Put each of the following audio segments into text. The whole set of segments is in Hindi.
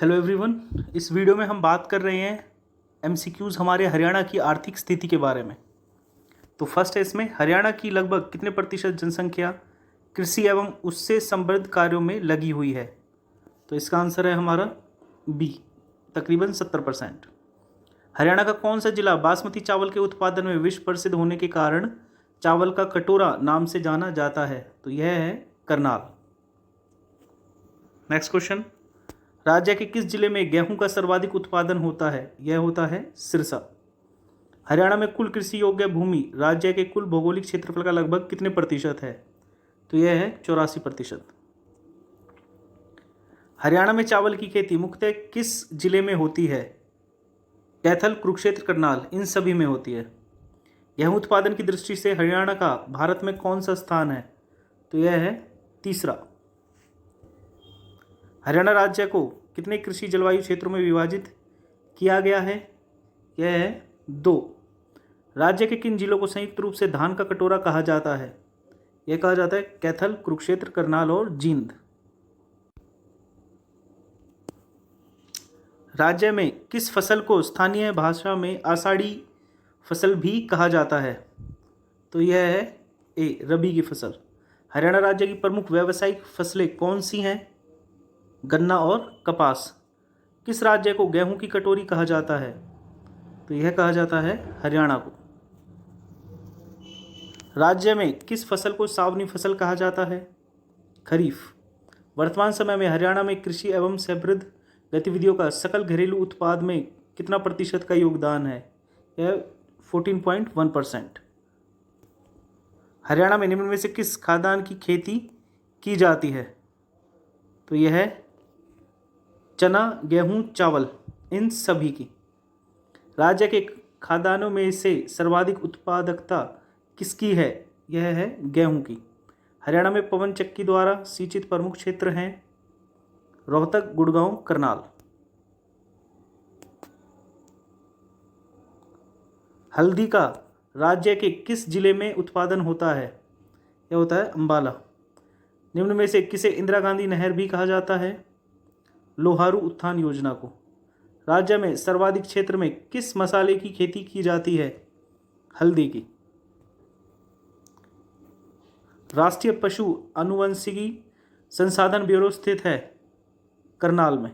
Hello everyone. इस वीडियो में हम बात कर रहे हैं एमसीक्यूज़ हमारे हरियाणा की आर्थिक स्थिति के बारे में। तो फर्स्ट है इसमें, हरियाणा की लगभग कितने प्रतिशत जनसंख्या कृषि एवं उससे संबद्ध कार्यों में लगी हुई है। तो इसका आंसर है हमारा बी, तकरीबन 70%। हरियाणा का कौन सा जिला बासमती चावल के उत्पादन में विश्व प्रसिद्ध होने के कारण चावल का कटोरा नाम से जाना जाता है। तो यह है करनाल। नेक्स्ट क्वेश्चन, राज्य के किस जिले में गेहूं का सर्वाधिक उत्पादन होता है। यह होता है सिरसा। हरियाणा में कुल कृषि योग्य भूमि राज्य के कुल भौगोलिक क्षेत्रफल का लगभग कितने प्रतिशत है। तो यह है 84%। हरियाणा में चावल की खेती मुख्यतः किस जिले में होती है। कैथल, कुरुक्षेत्र, करनाल, इन सभी में होती है। गेहूं उत्पादन की दृष्टि से हरियाणा का भारत में कौन सा स्थान है। तो यह है तीसरा। हरियाणा राज्य को कितने कृषि जलवायु क्षेत्रों में विभाजित किया गया है। यह है 2। राज्य के किन जिलों को संयुक्त रूप से धान का कटोरा कहा जाता है। यह कहा जाता है कैथल, कुरुक्षेत्र, करनाल और जींद। राज्य में किस फसल को स्थानीय भाषा में आषाढ़ी फसल भी कहा जाता है। तो यह है ए, रबी की फसल। हरियाणा राज्य की प्रमुख व्यावसायिक फसलें कौन सी हैं। गन्ना और कपास। किस राज्य को गेहूं की कटोरी कहा जाता है। तो यह कहा जाता है हरियाणा को। राज्य में किस फसल को सावनी फसल कहा जाता है। खरीफ। वर्तमान समय में हरियाणा में कृषि एवं समृद्ध गतिविधियों का सकल घरेलू उत्पाद में कितना प्रतिशत का योगदान है। यह 14.1%। हरियाणा में निम्न में से किस खाद्यान्न की खेती की जाती है। तो यह है चना, गेहूं, चावल, इन सभी की। राज्य के खाद्यान्नों में से सर्वाधिक उत्पादकता किसकी है। यह है गेहूं की। हरियाणा में पवन चक्की द्वारा सिंचित प्रमुख क्षेत्र हैं रोहतक, गुड़गांव, करनाल। हल्दी का राज्य के किस जिले में उत्पादन होता है। यह होता है अंबाला। निम्न में से किसे इंदिरा गांधी नहर भी कहा जाता है। लोहारू उत्थान योजना को। राज्य में सर्वाधिक क्षेत्र में किस मसाले की खेती की जाती है। हल्दी की। राष्ट्रीय पशु आनुवंशिकी संसाधन ब्यूरो स्थित है करनाल में।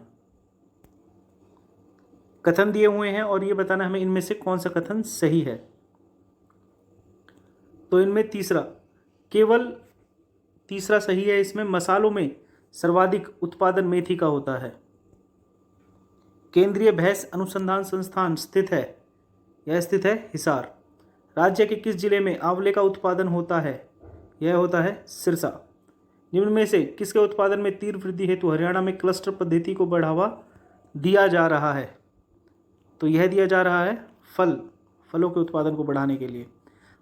कथन दिए हुए हैं और ये बताना हमें इनमें से कौन सा कथन सही है। तो इनमें केवल तीसरा सही है। इसमें मसालों में सर्वाधिक उत्पादन मेथी का होता है। केंद्रीय भैंस अनुसंधान संस्थान स्थित है। यह स्थित है हिसार। राज्य के किस जिले में आंवले का उत्पादन होता है। यह होता है सिरसा। निम्न में से किसके उत्पादन में तीव्र वृद्धि हेतु हरियाणा में क्लस्टर पद्धति को बढ़ावा दिया जा रहा है। तो यह दिया जा रहा है फलों के उत्पादन को बढ़ाने के लिए।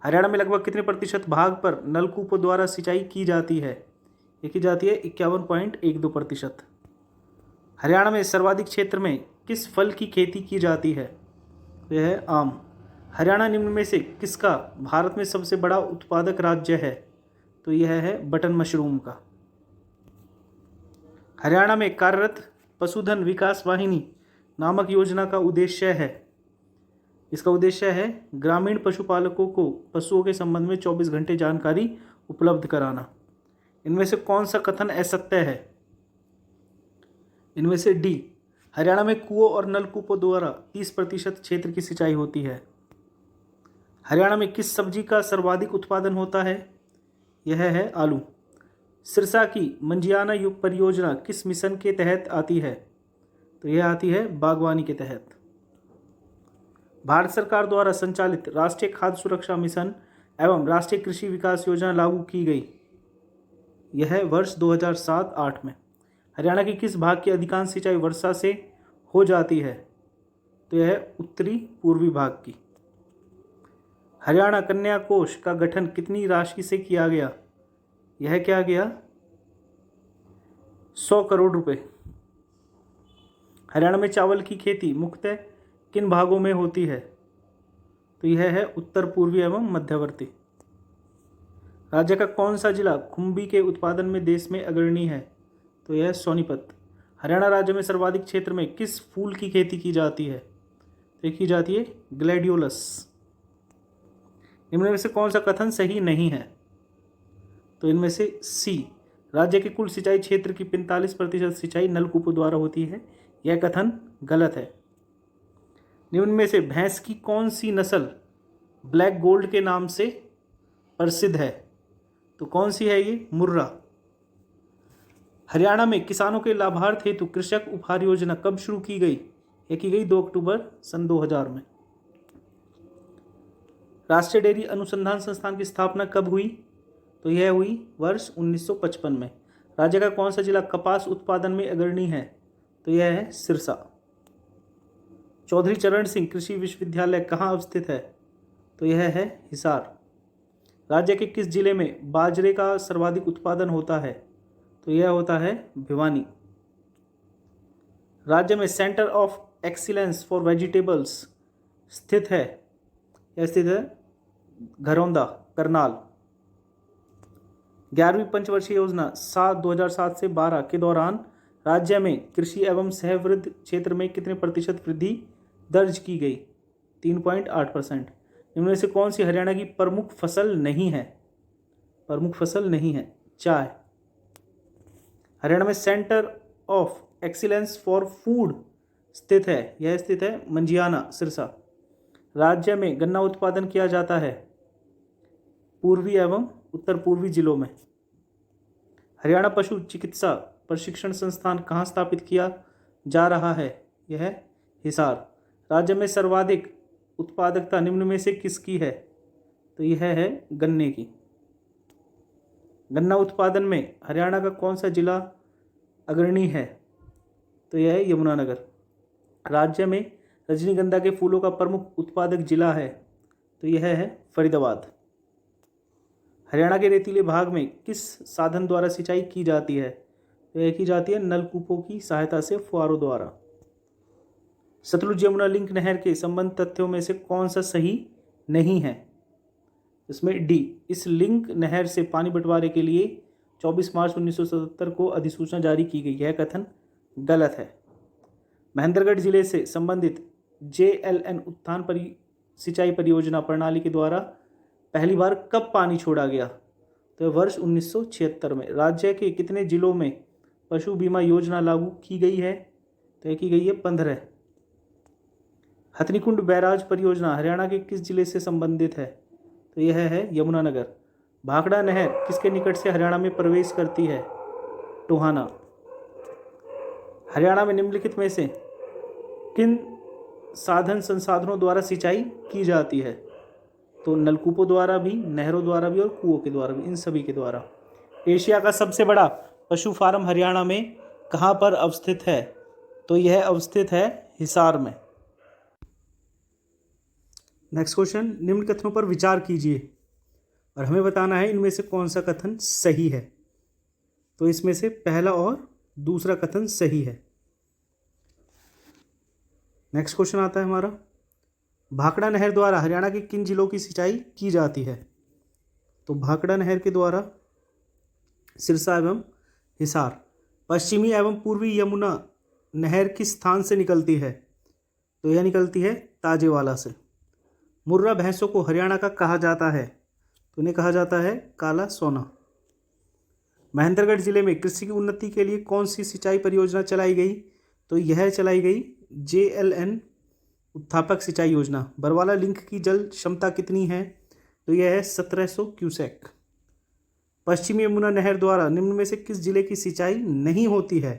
हरियाणा में लगभग कितने प्रतिशत भाग पर नलकूपों द्वारा सिंचाई की जाती है। ये की जाती है 51.12%। हरियाणा में सर्वाधिक क्षेत्र में किस फल की खेती की जाती है। यह है आम। हरियाणा निम्न में से किसका भारत में सबसे बड़ा उत्पादक राज्य है। तो यह है बटन मशरूम का। हरियाणा में कार्यरत पशुधन विकास वाहिनी नामक योजना का उद्देश्य है। इसका उद्देश्य है ग्रामीण पशुपालकों को पशुओं के संबंध में 24 घंटे जानकारी उपलब्ध कराना। इनमें से कौन सा कथन असत्य है। इनमें से डी, हरियाणा में कुओं और नलकूपों द्वारा 30% क्षेत्र की सिंचाई होती है। हरियाणा में किस सब्जी का सर्वाधिक उत्पादन होता है। यह है आलू। सिरसा की मंजियाना युग परियोजना किस मिशन के तहत आती है। तो यह आती है बागवानी के तहत। भारत सरकार द्वारा संचालित राष्ट्रीय खाद्य सुरक्षा मिशन एवं राष्ट्रीय कृषि विकास योजना लागू की गई। यह है वर्ष 2007-8 में। हरियाणा के किस भाग की अधिकांश सिंचाई वर्षा से हो जाती है। तो यह है उत्तरी पूर्वी भाग की। हरियाणा कन्या कोष का गठन कितनी राशि से किया गया। यह क्या गया 100 करोड़ रुपए। हरियाणा में चावल की खेती मुख्यतः किन भागों में होती है। तो यह है उत्तर पूर्वी एवं मध्यवर्ती। राज्य का कौन सा जिला खुम्बी के उत्पादन में देश में अग्रणी है। तो यह सोनीपत। हरियाणा राज्य में सर्वाधिक क्षेत्र में किस फूल की खेती की जाती है? तो की जाती है ग्लैडियोलस। इनमें से कौन सा कथन सही नहीं है? तो इनमें से सी, राज्य के कुल सिंचाई क्षेत्र की 45% सिंचाई नलकूपों द्वारा होती है। यह कथन गलत है। निम्न में से भैंस की कौन सी नस्ल ब्लैक गोल्ड के नाम से प्रसिद्ध है? तो कौन सी है ये? मुर्रा। हरियाणा में किसानों के लाभार्थ हेतु कृषक उपहार योजना कब शुरू की गई? यह की गई 2 अक्टूबर सन 2000 में। राष्ट्रीय डेयरी अनुसंधान संस्थान की स्थापना कब हुई? तो यह हुई वर्ष 1955 में। राज्य का कौन सा जिला कपास उत्पादन में अग्रणी है? तो यह है सिरसा। चौधरी चरण सिंह कृषि विश्वविद्यालय कहाँ अवस्थित है? तो यह है हिसार। राज्य के किस जिले में बाजरे का सर्वाधिक उत्पादन होता है? तो यह होता है भिवानी। राज्य में centre of excellence for vegetables स्थित है? यह स्थित है घरौंदा, करनाल। 11वीं पंचवर्षीय योजना 2007 से 12 के दौरान राज्य में कृषि एवं सहवृद्ध क्षेत्र में कितने प्रतिशत वृद्धि दर्ज की गई? 3.8%। इनमें से कौन सी हरियाणा की प्रमुख फसल नहीं है? प्रमुख फसल नहीं है चाय। हरियाणा में centre of excellence for food स्थित है? यह स्थित है मंजियाना, सिरसा। राज्य में गन्ना उत्पादन किया जाता है पूर्वी एवं उत्तर पूर्वी जिलों में। हरियाणा पशु चिकित्सा प्रशिक्षण संस्थान कहाँ स्थापित किया जा रहा है? यह हिसार। राज्य में सर्वाधिक उत्पादकता निम्न में से किसकी है? तो यह है गन्ने की। गन्ना उत्पादन में हरियाणा का कौन सा जिला अग्रणी है? तो यह है यमुनानगर। राज्य में रजनीगंधा के फूलों का प्रमुख उत्पादक जिला है? तो यह है फरीदाबाद। हरियाणा के रेतीले भाग में किस साधन द्वारा सिंचाई की जाती है? तो यह की जाती है नलकूपों की सहायता से, फुहारों द्वारा। सतलुज यमुना लिंक नहर के संबंध तथ्यों में से कौन सा सही नहीं है? इसमें डी, इस लिंक नहर से पानी बंटवारे के लिए 24 मार्च 1977 को अधिसूचना जारी की गई। यह कथन गलत है। महेंद्रगढ़ जिले से संबंधित JLN उत्थान सिंचाई परियोजना प्रणाली के द्वारा पहली बार कब पानी छोड़ा गया? तो वर्ष 1976 में। राज्य के कितने जिलों में पशु बीमा योजना लागू की गई है? तो यह की गई है 15। हथनीकुंड बैराज परियोजना हरियाणा के किस जिले से संबंधित है? तो यह है यमुनानगर। भाखड़ा नहर किसके निकट से हरियाणा में प्रवेश करती है? टोहाना। हरियाणा में निम्नलिखित में से किन साधन संसाधनों द्वारा सिंचाई की जाती है? तो नलकूपों द्वारा भी, नहरों द्वारा भी और कुओं के द्वारा भी, इन सभी के द्वारा। एशिया का सबसे बड़ा पशु फार्म हरियाणा में कहाँ पर अवस्थित है? तो यह अवस्थित है हिसार में। नेक्स्ट क्वेश्चन, निम्न कथनों पर विचार कीजिए और हमें बताना है इनमें से कौन सा कथन सही है। तो इसमें से पहला और दूसरा कथन सही है। नेक्स्ट क्वेश्चन आता है हमारा, भाखड़ा नहर द्वारा हरियाणा के किन जिलों की सिंचाई की जाती है? तो भाखड़ा नहर के द्वारा सिरसा एवं हिसार। पश्चिमी एवं पूर्वी यमुना नहर किस स्थान से निकलती है? तो यह निकलती है ताजेवाला से। मुर्रा भैंसों को हरियाणा का कहा जाता है? तो इन्हें कहा जाता है काला सोना। महेंद्रगढ़ जिले में कृषि की उन्नति के लिए कौन सी सिंचाई परियोजना चलाई गई? तो यह चलाई गई JLN उत्थापक सिंचाई योजना। बरवाला लिंक की जल क्षमता कितनी है? तो यह है 1700 क्यूसेक। पश्चिमी यमुना नहर द्वारा निम्न में से किस जिले की सिंचाई नहीं होती है?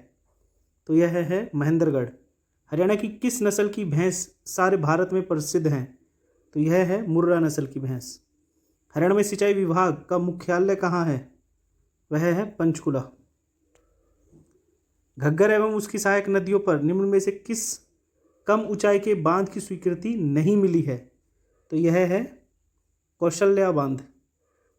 तो यह है महेंद्रगढ़। हरियाणा की किस नस्ल की भैंस सारे भारत में प्रसिद्ध हैं? तो यह है मुर्रा नस्ल की भैंस। हरियाणा में सिंचाई विभाग का मुख्यालय कहाँ है? वह है पंचकुला। घग्गर एवं उसकी सहायक नदियों पर निम्न में से किस कम ऊंचाई के बांध की स्वीकृति नहीं मिली है? तो यह है कौशल्या बांध।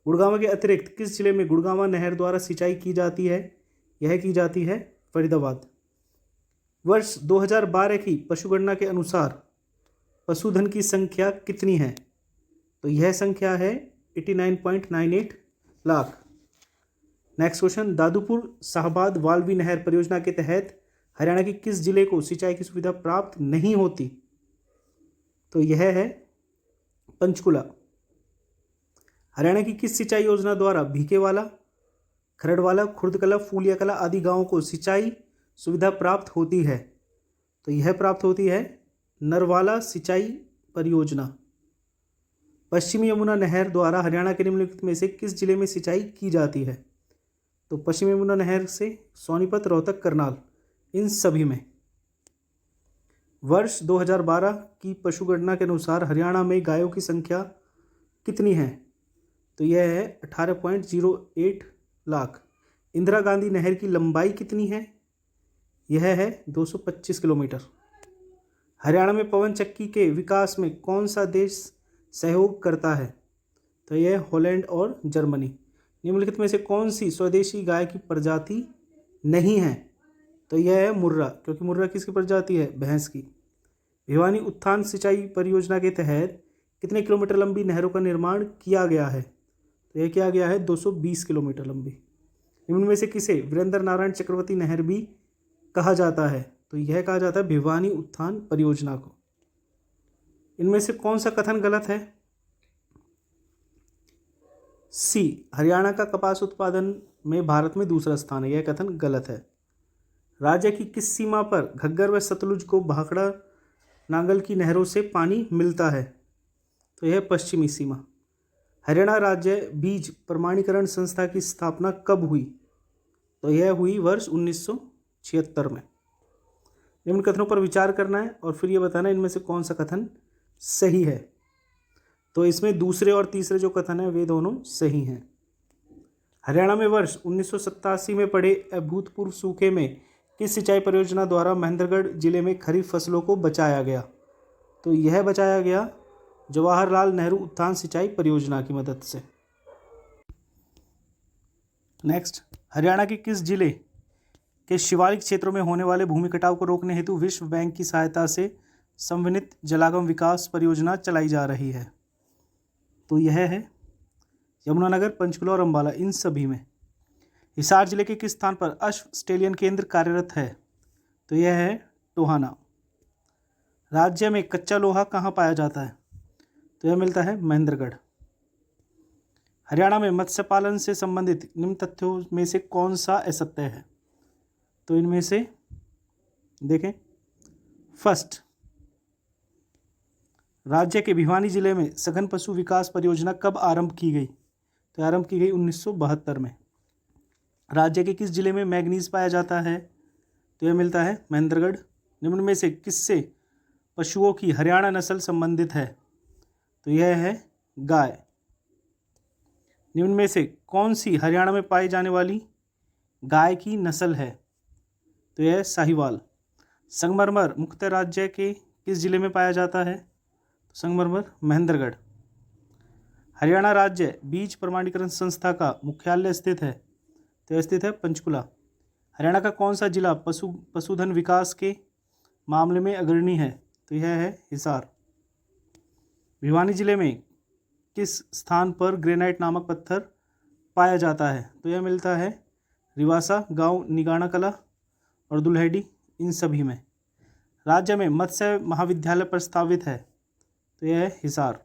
गुड़गांव के अतिरिक्त किस जिले में गुड़गांव नहर द्वारा सिंचाई की जाती है? यह की जाती है फरीदाबाद। वर्ष 2012 की पशुगणना के अनुसार पशुधन की संख्या कितनी है? तो यह संख्या है 89.98 लाख। नेक्स्ट क्वेश्चन, दादुपुर साहबाद वाल्वी नहर परियोजना के तहत हरियाणा के किस जिले को सिंचाई की सुविधा प्राप्त नहीं होती? तो यह है पंचकुला। हरियाणा की किस सिंचाई योजना द्वारा भीखेवाला, खरड़वाला, खुर्दकला, फूलियाकला आदि गांवों को सिंचाई सुविधा प्राप्त होती है? तो यह प्राप्त होती है नरवाला सिंचाई परियोजना। पश्चिमी यमुना नहर द्वारा हरियाणा के निम्नलिखित में से किस जिले में सिंचाई की जाती है? तो पश्चिमी यमुना नहर से सोनीपत, रोहतक, करनाल, इन सभी में। वर्ष 2012 की पशुगणना के अनुसार हरियाणा में गायों की संख्या कितनी है? तो यह है 18.08 लाख। इंदिरा गांधी नहर की लंबाई कितनी है? यह है 225 किलोमीटर। हरियाणा में पवन चक्की के विकास में कौन सा देश सहयोग करता है? तो यह हॉलैंड और जर्मनी। निम्नलिखित में से कौन सी स्वदेशी गाय की प्रजाति नहीं है? तो यह है मुर्रा, क्योंकि मुर्रा किसकी प्रजाति है? भैंस की। भिवानी उत्थान सिंचाई परियोजना के तहत कितने किलोमीटर लंबी नहरों का निर्माण किया गया है? तो यह किया गया है 220 किलोमीटर लंबी। निम्न में से किसे वीरेंद्र नारायण चक्रवर्ती नहर भी कहा जाता है? तो यह कहा जाता है भिवानी उत्थान परियोजना को। इनमें से कौन सा कथन गलत है? सी, हरियाणा का कपास उत्पादन में भारत में दूसरा स्थान है, यह कथन गलत है। राज्य की किस सीमा पर घग्गर व सतलुज को भाखड़ा नांगल की नहरों से पानी मिलता है? तो यह पश्चिमी सीमा। हरियाणा राज्य बीज प्रमाणीकरण संस्था की स्थापना कब हुई? तो यह हुई वर्ष 1976 में। निम्न कथनों पर विचार करना है और फिर यह बताना है इनमें से कौन सा कथन सही है। तो इसमें दूसरे और तीसरे जो कथन है वे दोनों सही हैं। हरियाणा में वर्ष 1987 में पड़े अभूतपूर्व सूखे में किस सिंचाई परियोजना द्वारा महेंद्रगढ़ जिले में खरीफ फसलों को बचाया गया? तो यह बचाया गया जवाहरलाल नेहरू उत्थान सिंचाई परियोजना की मदद से। नेक्स्ट, हरियाणा के किस जिले के शिवालिक क्षेत्रों में होने वाले भूमि कटाव को रोकने हेतु विश्व बैंक की सहायता से समन्वित जलागम विकास परियोजना चलाई जा रही है? तो यह है यमुनानगर, पंचकुला और अंबाला, इन सभी में। हिसार जिले के किस स्थान पर अश्व स्टेलियन केंद्र कार्यरत है? तो यह है टोहाना। राज्य में कच्चा लोहा कहाँ पाया जाता है? तो यह मिलता है महेंद्रगढ़। हरियाणा में मत्स्य पालन से संबंधित निम्न तथ्यों में से कौन सा असत्य है? तो इनमें से देखें, फर्स्ट, राज्य के भिवानी जिले में सघन पशु विकास परियोजना कब आरंभ की गई? तो आरंभ की गई 1972 में। राज्य के किस जिले में मैग्नीज पाया जाता है? तो यह मिलता है महेंद्रगढ़। निम्न में से किससे पशुओं की हरियाणा नस्ल संबंधित है? तो यह है गाय। निम्न में से कौन सी हरियाणा में पाई जाने वाली गाय की नस्ल है? तो यह है साहिवाल। संगमरमर मुख्यतः राज्य के किस जिले में पाया जाता है? तो संगमरमर महेंद्रगढ़। हरियाणा राज्य बीज प्रमाणीकरण संस्था का मुख्यालय स्थित है? तो यह स्थित है पंचकुला। हरियाणा का कौन सा जिला पशुधन विकास के मामले में अग्रणी है? तो यह है हिसार। भिवानी जिले में किस स्थान पर ग्रेनाइट नामक पत्थर पाया जाता है? तो यह मिलता है रिवासा, गांव निगाना कला और दुल्हेडी, इन सभी में। राज्य में मत्स्य महाविद्यालय प्रस्तावित है? तो यह है हिसार।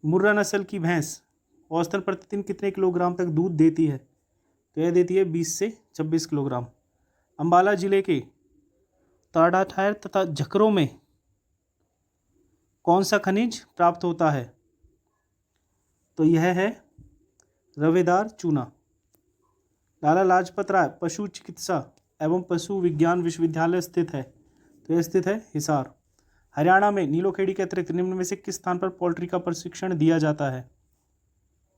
मुर्रा नस्ल की भैंस औसतन प्रतिदिन कितने किलोग्राम तक दूध देती है? तो यह देती है 20 से 26 किलोग्राम। अंबाला जिले के ताड़ाठायर तथा झकरों में कौन सा खनिज प्राप्त होता है? तो यह है रवेदार चूना। लाला लाजपत राय पशु चिकित्सा एवं पशु विज्ञान विश्वविद्यालय स्थित है? तो यह स्थित है हिसार। हरियाणा में नीलोखेड़ी के अतिरिक्त निम्न में से किस स्थान पर पोल्ट्री का प्रशिक्षण दिया जाता है?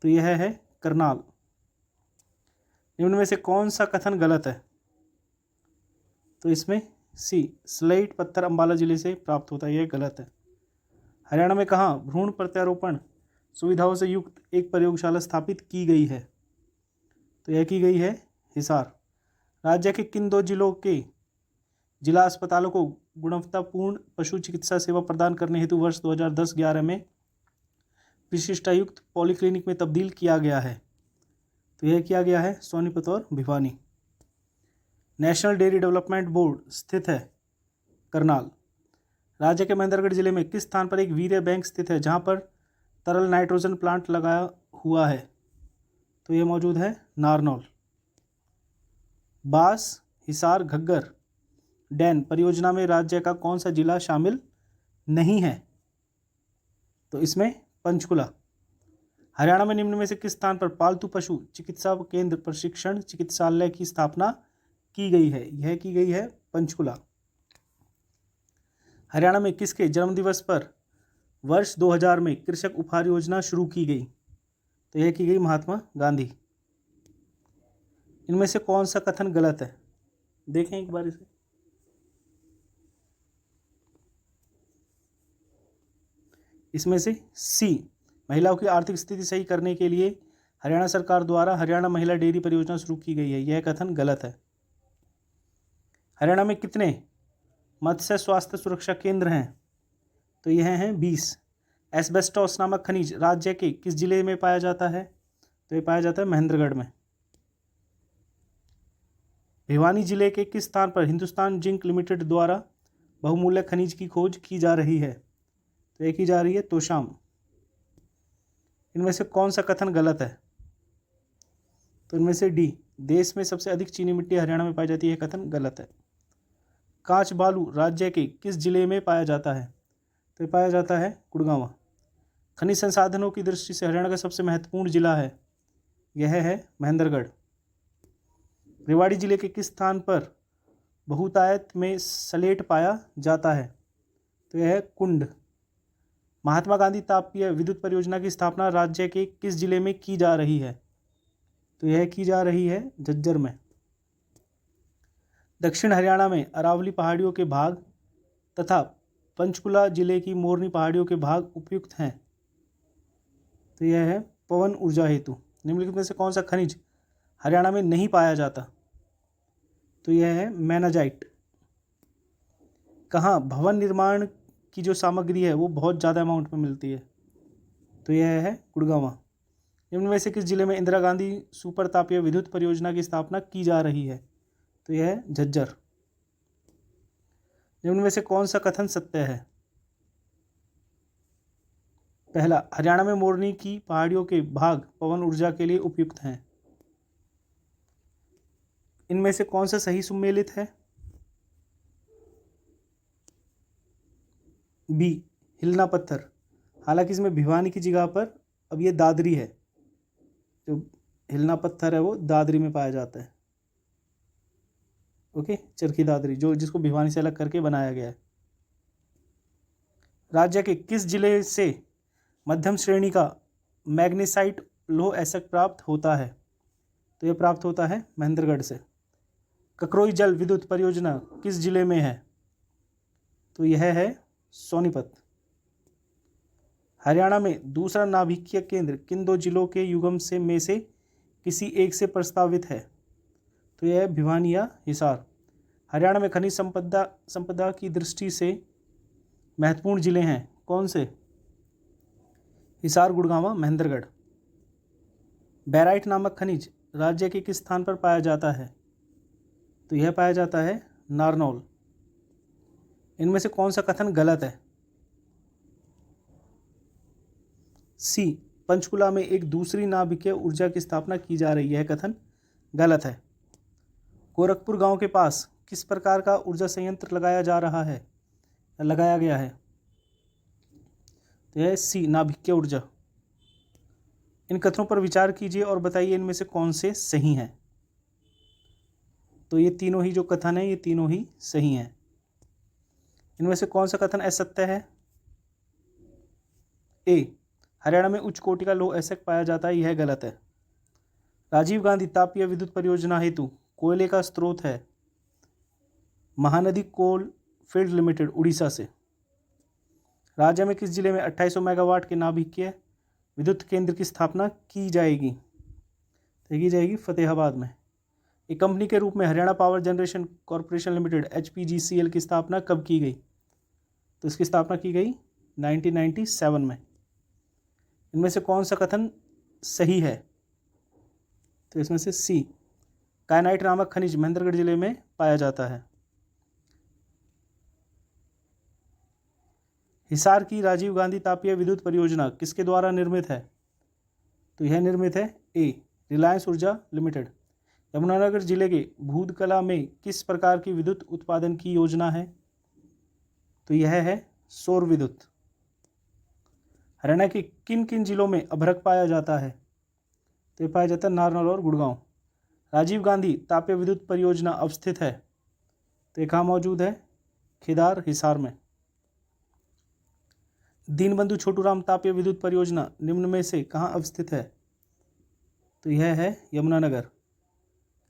तो यह है करनाल। निम्न में से कौन सा कथन गलत है? तो इसमें सी, स्लेट पत्थर अंबाला जिले से प्राप्त होता है, यह गलत है। हरियाणा में कहाँ भ्रूण प्रत्यारोपण सुविधाओं से युक्त एक प्रयोगशाला स्थापित की गई है? तो यह की गई है हिसार। राज्य के किन दो जिलों के जिला अस्पतालों को गुणवत्तापूर्ण पशु चिकित्सा सेवा प्रदान करने हेतु वर्ष 2010-11 में विशिष्टायुक्त पॉलीक्लिनिक में तब्दील किया गया है? तो यह किया गया है सोनीपत और Bhiwani. National dairy development board स्थित है? करनाल। राज्य के महेंद्रगढ़ जिले में किस स्थान पर एक वीर्य बैंक स्थित है जहां पर तरल नाइट्रोजन प्लांट लगाया हुआ है? तो ये मौजूद है नारनौल। बास, हिसार, घग्गर, डैन परियोजना में राज्य का कौन सा जिला शामिल नहीं है? तो इसमें पंचकुला। हरियाणा में निम्न में से किस स्थान पर पालतू पशु चिकित्सा केंद्र प्रशिक्षण चिकित्सालय की स्थापना की गई है? यह की गई है पंचकुला। हरियाणा में किसके जन्मदिवस पर वर्ष 2000 में कृषक उपहार योजना शुरू की गई? तो यह की गई महात्मा गांधी। इनमें से कौन सा कथन गलत है? देखें एक बार इसे। इसमें से सी, महिलाओं की आर्थिक स्थिति सही करने के लिए हरियाणा सरकार द्वारा हरियाणा महिला डेयरी परियोजना शुरू की गई है, यह कथन गलत है। हरियाणा में कितने मत्स्य स्वास्थ्य सुरक्षा केंद्र हैं? तो यह हैं 20। एस्बेस्टोस नामक खनिज राज्य के किस जिले में पाया जाता है? तो ये पाया जाता है महेंद्रगढ़ में। भिवानी जिले के किस स्थान पर हिंदुस्तान जिंक लिमिटेड द्वारा बहुमूल्य खनिज की खोज की जा रही है? तो ये की जा रही है तोशाम। इनमें से कौन सा कथन गलत है? तो इनमें से डी, देश में सबसे अधिक चीनी मिट्टी हरियाणा में पाई जाती है, कथन गलत है। कांच बालू राज्य के किस जिले में पाया जाता है? तो पाया जाता है गुड़गांव। खनिज संसाधनों की दृष्टि से हरियाणा का सबसे महत्वपूर्ण जिला है, यह है महेंद्रगढ़। रेवाड़ी जिले के किस स्थान पर बहुतायत में सलेट पाया जाता है? तो यह है कुंड। महात्मा गांधी तापीय विद्युत परियोजना की स्थापना राज्य के किस जिले में की जा रही है? तो यह की जा रही है झज्जर में। दक्षिण हरियाणा में अरावली पहाड़ियों के भाग तथा पंचकुला जिले की मोरनी पहाड़ियों के भाग उपयुक्त हैं। तो यह है पवन ऊर्जा हेतु। निम्नलिखित में से कौन सा खनिज हरियाणा में नहीं पाया जाता? तो यह है मैनाजाइट। कहाँ भवन निर्माण की जो सामग्री है वो बहुत ज़्यादा अमाउंट में मिलती है? तो यह है गुड़गांव। निम्न में से किस जिले में इंदिरा गांधी सुपर तापीय विद्युत परियोजना की स्थापना की जा रही है? तो यह है झज्जर। निम्न में से कौन सा कथन सत्य है? पहला, हरियाणा में मोरनी की पहाड़ियों के भाग पवन ऊर्जा के लिए उपयुक्त हैं। इनमें से कौन सा सही सुमेलित है? बी, हिलना पत्थर। हालांकि इसमें भिवानी की जगह पर अब ये दादरी है, जो हिलना पत्थर है वो दादरी में पाया जाता है। ओके, चरखी दादरी जो जिसको भिवानी से अलग करके बनाया गया है। राज्य के किस जिले से मध्यम श्रेणी का मैग्नेसाइट लोह एसक प्राप्त होता है? तो यह प्राप्त होता है महेंद्रगढ़ से। ककरोई जल विद्युत परियोजना किस जिले में है? तो यह है सोनीपत। हरियाणा में दूसरा नाभिकीय केंद्र किन दो जिलों के युगम से में से किसी एक से प्रस्तावित है? तो यह है भिवानी या हिसार। हरियाणा में खनिज संपदा की दृष्टि से महत्वपूर्ण जिले हैं कौन से? हिसार, गुड़गांव, महेंद्रगढ़। बैराइट नामक खनिज राज्य के किस स्थान पर पाया जाता है? तो यह पाया जाता है नारनौल। इनमें से कौन सा कथन गलत है? सी, पंचकुला में एक दूसरी नाभिकीय ऊर्जा की स्थापना की जा रही है, यह कथन गलत है। गोरखपुर गांव के पास किस प्रकार का ऊर्जा संयंत्र लगाया गया है? तो यह सी, नाभिकीय ऊर्जा। इन कथनों पर विचार कीजिए और बताइए इनमें से कौन से सही हैं। तो ये तीनों ही जो कथन है ये तीनों ही सही हैं। इनमें से कौन सा कथन असत्य है? ए, हरियाणा में उच्च कोटि का लोह एसक पाया जाता है, यह गलत है। राजीव गांधी तापीय विद्युत परियोजना हेतु कोयले का स्रोत है Mahanadi coal field limited, Orissa से। राज्य में किस जिले में 2800 मेगावाट के नाभिकीय विद्युत केंद्र की स्थापना की जाएगी? तो की जाएगी फतेहाबाद में। एक कंपनी के रूप में Haryana power generation corporation limited HPGCL की स्थापना कब की गई? तो इसकी स्थापना की गई 1997 में। इनमें से कौन सा कथन सही है? तो इसमें से सी, कायनाइट नामक खनिज महेंद्रगढ़ जिले में पाया जाता है। हिसार की राजीव गांधी तापीय विद्युत परियोजना किसके द्वारा निर्मित है? तो यह निर्मित है ए रिलायंस ऊर्जा लिमिटेड। यमुनानगर जिले के भूदकला में किस प्रकार की विद्युत उत्पादन की योजना है? तो यह है सौर विद्युत। हरियाणा के किन किन जिलों में अभ्रक पाया जाता है? तो यह पाया जाता है नारनौल और गुड़गांव। राजीव गांधी तापीय विद्युत परियोजना अवस्थित है? तो यह कहाँ मौजूद है? खेदार हिसार में। दीनबंधु छोटूराम तापीय विद्युत परियोजना निम्न में से कहाँ अवस्थित है? तो यह है यमुनानगर।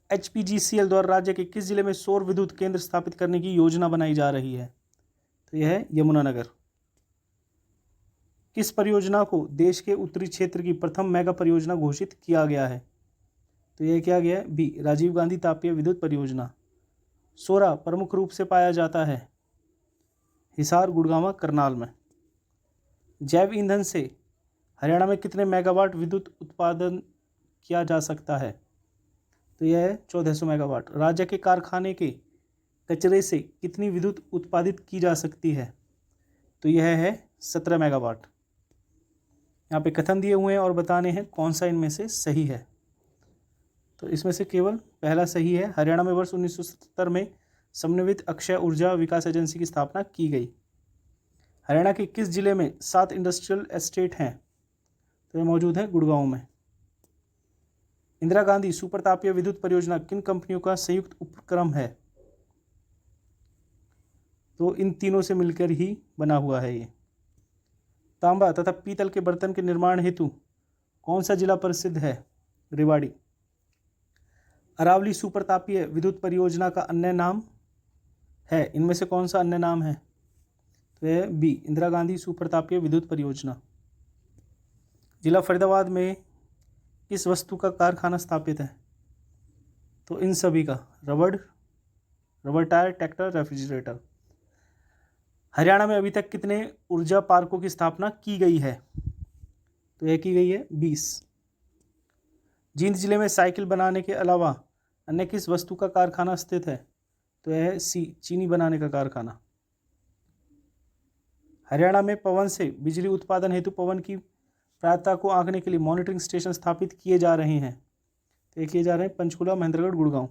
HPGCL द्वारा राज्य के किस जिले में सौर विद्युत केंद्र स्थापित करने की योजना बनाई जा रही है? तो यह है यमुनानगर। किस परियोजना को देश के उत्तरी क्षेत्र की प्रथम मेगा परियोजना घोषित किया गया है? तो यह किया गया है बी राजीव गांधी तापीय विद्युत परियोजना। सोरा प्रमुख रूप से पाया जाता है हिसार, गुड़गांव, करनाल में। जैव ईंधन से हरियाणा में कितने मेगावाट विद्युत उत्पादन किया जा सकता है? तो यह है 1400 मेगावाट। राज्य के कारखाने के कचरे से कितनी विद्युत उत्पादित की जा सकती है? तो यह है 17 मेगावाट। यहाँ पे कथन दिए हुए हैं और बताने हैं कौन सा इनमें से सही है। तो इसमें से केवल पहला सही है। हरियाणा में वर्ष 1977 में समन्वित अक्षय ऊर्जा विकास एजेंसी की स्थापना की गई। हरियाणा के किस जिले में 7 इंडस्ट्रियल एस्टेट हैं? तो ये मौजूद है गुड़गांव में। इंदिरा गांधी सुपर तापीय विद्युत परियोजना किन कंपनियों का संयुक्त उपक्रम है? तो इन तीनों से मिलकर ही बना हुआ है ये। तांबा तथा पीतल के बर्तन के निर्माण हेतु कौन सा जिला प्रसिद्ध है? रेवाड़ी। अरावली सुपर तापीय विद्युत परियोजना का अन्य नाम है, इनमें से कौन सा अन्य नाम है? तो यह बी इंदिरा गांधी सुपर तापीय विद्युत परियोजना। जिला फरीदाबाद में किस वस्तु का कारखाना स्थापित है? तो इन सभी का रबड़ टायर, ट्रैक्टर, रेफ्रिजरेटर। हरियाणा में अभी तक कितने ऊर्जा पार्कों की स्थापना की गई है? तो यह की गई है 20। जींद जिले में साइकिल बनाने के अलावा अन्य किस वस्तु का कारखाना स्थित है? तो यह है सी चीनी बनाने का कारखाना। हरियाणा में पवन से बिजली उत्पादन हेतु पवन की प्रायिकता को आंकने के लिए मॉनिटरिंग स्टेशन स्थापित किए जा रहे हैं। तो ये किए जा रहे हैं पंचकुला, महेंद्रगढ़, गुड़गांव।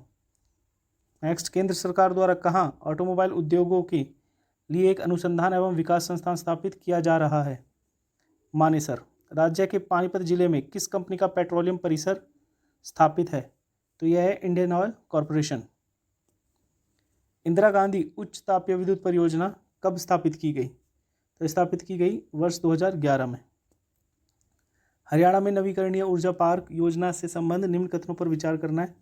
नेक्स्ट, केंद्र सरकार द्वारा कहाँ ऑटोमोबाइल उद्योगों के लिए एक अनुसंधान एवं विकास संस्थान स्थापित किया जा रहा है? मानेसर। राज्य के पानीपत जिले में किस कंपनी का पेट्रोलियम परिसर स्थापित है? तो यह है Indian oil corporation. Indira Gandhi उच्च तापीय विद्युत परियोजना कब स्थापित की गई? तो स्थापित की गई वर्ष 2011 में। हरियाणा में नवीकरणीय ऊर्जा पार्क योजना से संबंध निम्न कथनों पर विचार करना है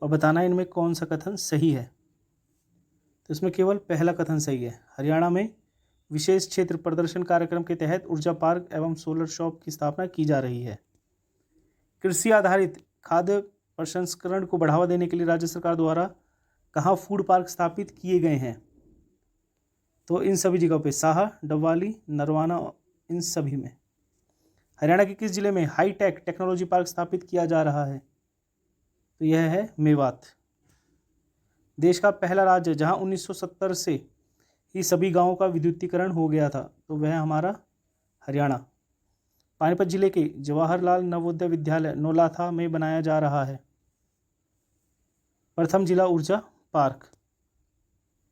और बताना है इनमें कौन सा कथन सही है। तो इसमें केवल पहला कथन सही है। हरियाणा में विशेष क्षेत्र प्रदर्शन कार्यक्रम के तहत ऊर्जा पार्क एवं सोलर शॉप की स्थापना की जा रही है। कृषि आधारित खाद्य प्रसंस्करण को बढ़ावा देने के लिए राज्य सरकार द्वारा कहाँ फूड पार्क स्थापित किए गए हैं? तो इन सभी जगहों पे साहा, डबवाली, नरवाना, इन सभी में। हरियाणा के किस जिले में हाईटेक टेक्नोलॉजी पार्क स्थापित किया जा रहा है? तो यह है मेवात। देश का पहला राज्य जहां 1970 से ही सभी गांवों का विद्युतीकरण हो गया था, तो वह हमारा हरियाणा। पानीपत जिले के जवाहरलाल नवोदय विद्यालय नौलाथा में बनाया जा रहा है प्रथम जिला ऊर्जा पार्क।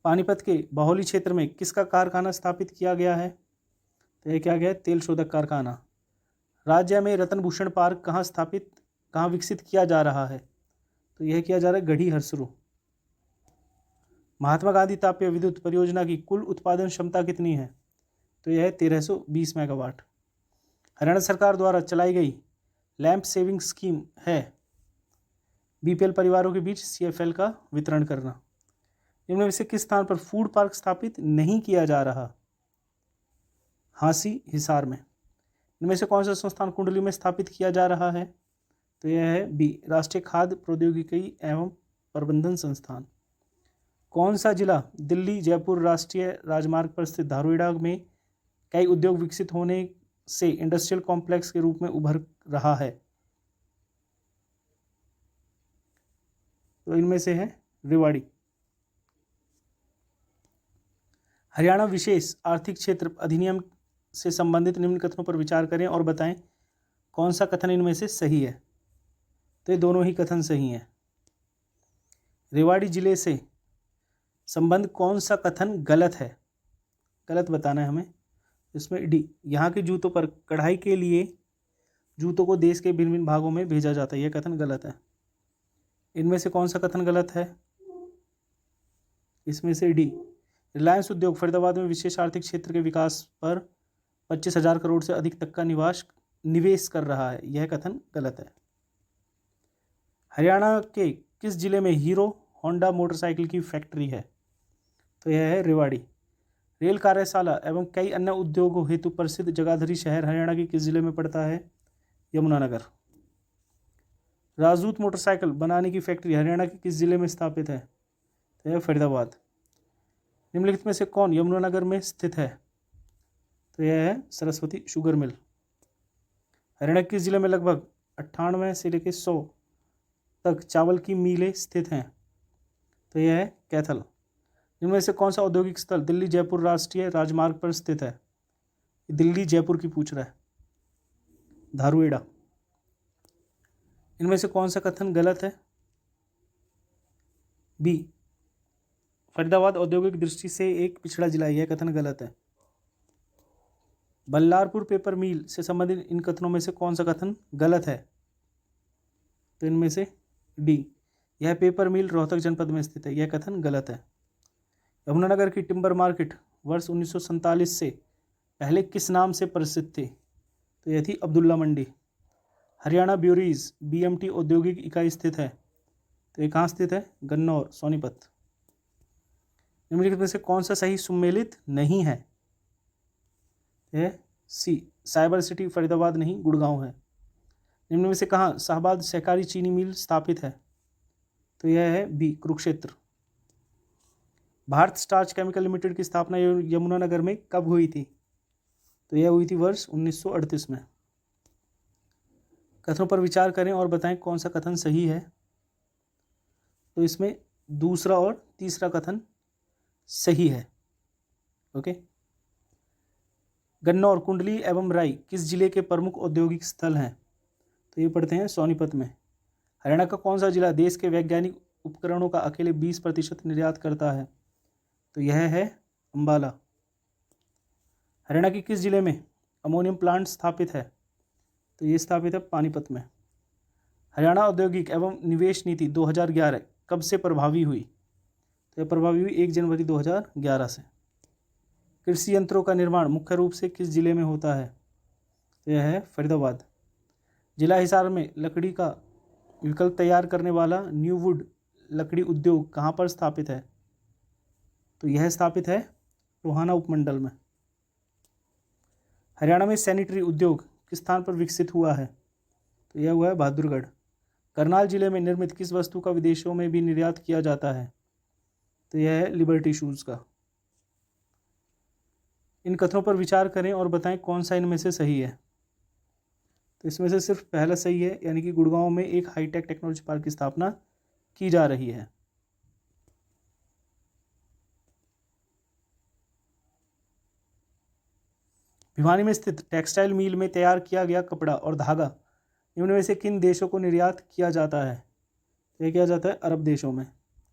पानीपत के बाहोली क्षेत्र में किसका कारखाना स्थापित किया गया है? तो यह क्या गया? तेल शोधक कारखाना। राज्य में रतन भूषण पार्क कहाँ विकसित किया जा रहा है? तो यह किया जा रहा है गढ़ी हरसरू। महात्मा गांधी तापीय विद्युत परियोजना की कुल उत्पादन क्षमता कितनी है? तो यह है 1320 मेगावाट। हरियाणा सरकार द्वारा चलाई गई लैंप सेविंग स्कीम है BPL परिवारों के बीच CFL का वितरण करना। इनमें से किस स्थान पर फूड पार्क स्थापित नहीं किया जा रहा? हांसी, हिसार में। इनमें से कौन सा संस्थान कुंडली में स्थापित किया जा रहा है? तो यह है बी राष्ट्रीय खाद्य प्रौद्योगिकी एवं प्रबंधन संस्थान। कौन सा जिला दिल्ली जयपुर राष्ट्रीय राजमार्ग पर स्थित धारूहेड़ा में कई उद्योग विकसित होने से इंडस्ट्रियल कॉम्प्लेक्स के रूप में उभर रहा है? तो इनमें से है रेवाड़ी। हरियाणा विशेष आर्थिक क्षेत्र अधिनियम से संबंधित निम्न कथनों पर विचार करें और बताएं कौन सा कथन इनमें से सही है। तो ये दोनों ही कथन सही हैं। रेवाड़ी जिले से संबंध कौन सा कथन गलत है, गलत बताना है हमें। इसमें डी, यहाँ के जूतों पर कढ़ाई के लिए जूतों को देश के भिन्न भिन्न भागों में भेजा जाता है, यह कथन गलत है। इनमें से कौन सा कथन गलत है, इसमें से डी, रिलायंस उद्योग फरीदाबाद में विशेष आर्थिक क्षेत्र के विकास पर 25,000 करोड़ से अधिक तक का निवेश कर रहा है, यह कथन गलत है। हरियाणा के किस जिले में हीरो होंडा मोटरसाइकिल की फैक्ट्री है, तो यह है रेवाड़ी। रेल कार्यशाला एवं कई अन्य उद्योगों हेतु प्रसिद्ध जगाधरी शहर हरियाणा के किस जिले में पड़ता है, यमुनानगर। राजदूत मोटरसाइकिल बनाने की फैक्ट्री हरियाणा के किस जिले में स्थापित है, तो यह फरीदाबाद। निम्नलिखित में से कौन यमुनानगर में स्थित है, तो यह है सरस्वती शुगर मिल। हरियाणा के किस जिले में लगभग 98 से लेकर 100 तक चावल की मिलें स्थित हैं, तो यह है कैथल। इनमें से कौन सा औद्योगिक स्थल दिल्ली जयपुर राष्ट्रीय राजमार्ग पर स्थित है, दिल्ली जयपुर की पूछ रहा है, धारुएड़ा। इनमें से कौन सा कथन गलत है, बी, फरीदाबाद औद्योगिक दृष्टि से एक पिछड़ा जिला है, यह कथन गलत है। बल्लारपुर पेपर मिल से संबंधित इन कथनों में से कौन सा कथन गलत है, तो इनमें से डी, यह पेपर मिल रोहतक जनपद में स्थित है, यह कथन गलत है। यमुनानगर की टिम्बर मार्केट वर्ष 1947 से पहले किस नाम से प्रसिद्ध थी, तो यह थी अब्दुल्ला मंडी। हरियाणा ब्यूरीज बीएमटी औद्योगिक इकाई स्थित है, तो ये कहाँ स्थित है, गन्नौर सोनीपत। निम्नलिखित में से कौन सा सही सुमेलित नहीं है, यह सी, साइबर सिटी फरीदाबाद नहीं गुड़गांव है। निम्न में से कहाँ शाहबाद सहकारी चीनी मिल स्थापित है, तो यह है B, Kurukshetra. Bharat starch chemical limited की स्थापना यमुनानगर में कब हुई थी, तो यह हुई थी वर्ष 1938 में। कथनों पर विचार करें और बताएं कौन सा कथन सही है, तो इसमें दूसरा और तीसरा कथन सही है। ओके। गन्नौर, कुंडली एवं राई किस जिले के प्रमुख औद्योगिक स्थल हैं, तो ये पढ़ते हैं सोनीपत में। हरियाणा का कौन सा जिला देश के वैज्ञानिक उपकरणों का अकेले 20% निर्यात करता है, तो यह है अंबाला। हरियाणा के किस जिले में अमोनियम प्लांट स्थापित है, तो ये स्थापित है पानीपत में। हरियाणा औद्योगिक एवं निवेश नीति 2011 कब से प्रभावी हुई, तो यह प्रभावी हुई 1 जनवरी 2011 से। कृषि यंत्रों का निर्माण मुख्य रूप से किस जिले में होता है, तो यह है फरीदाबाद। जिला हिसार में लकड़ी का विकल्प तैयार करने वाला न्यू वुड लकड़ी उद्योग कहाँ पर स्थापित है, तो यह स्थापित है टोहाना उपमंडल में। हरियाणा में सैनिटरी उद्योग किस स्थान पर विकसित हुआ है, तो यह हुआ है बहादुरगढ़। करनाल जिले में निर्मित किस वस्तु का विदेशों में भी निर्यात किया जाता है, तो यह है लिबर्टी शूज़ का। इन कथनों पर विचार करें और बताएं कौन सा इनमें से सही है, तो इसमें से सिर्फ पहला सही है, यानी कि गुड़गांव में एक हाईटेक टेक्नोलॉजी पार्क की स्थापना की जा रही है। भिवानी में स्थित टेक्सटाइल मिल में तैयार किया गया कपड़ा और धागा निम्न में से किन देशों को निर्यात किया जाता है, तो यह किया जाता है अरब देशों में।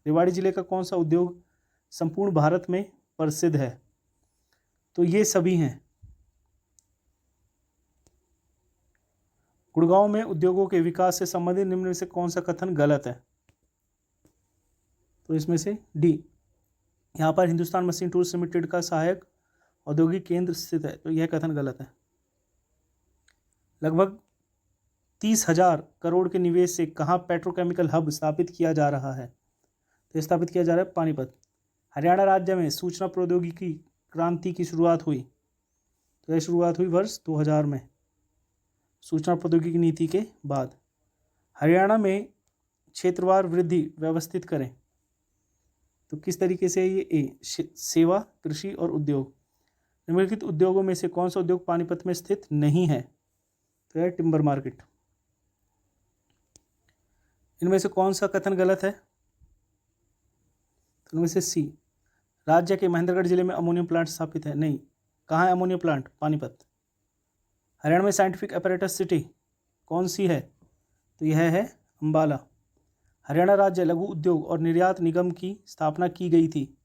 रेवाड़ी जिले का कौन सा उद्योग संपूर्ण भारत में प्रसिद्ध है, तो ये सभी हैं। गुड़गांव में उद्योगों के विकास से संबंधित निम्न में से कौन सा कथन गलत है, तो इसमें से डी, यहाँ पर हिंदुस्तान मशीन टूल्स लिमिटेड का सहायक औद्योगिक केंद्र स्थित है, तो यह कथन गलत है। लगभग 30,000 करोड़ के निवेश से कहाँ पेट्रोकेमिकल हब स्थापित किया जा रहा है, तो स्थापित किया जा रहा है पानीपत। हरियाणा राज्य में सूचना प्रौद्योगिकी क्रांति की शुरुआत हुई, तो यह शुरुआत हुई वर्ष 2000 में सूचना प्रौद्योगिकी नीति के बाद। हरियाणा में क्षेत्रवार वृद्धि व्यवस्थित करें, तो किस तरीके से ये ए, सेवा, कृषि और उद्योग। निम्नलिखित उद्योगों में से कौन सा उद्योग पानीपत में स्थित नहीं है, तो यह टिम्बर मार्केट। इनमें से कौन सा कथन गलत है, तो इनमें से सी। राज्य के महेंद्रगढ़ जिले में अमोनियम प्लांट स्थापित है? नहीं। कहाँ है अमोनियम प्लांट? पानीपत। हरियाणा में साइंटिफिक अपैरेटस सिटी कौन सी है? तो यह है अम्बाला। हरियाणा राज्य लघु उद्योग और निर्यात निगम की स्थापना की गई थी?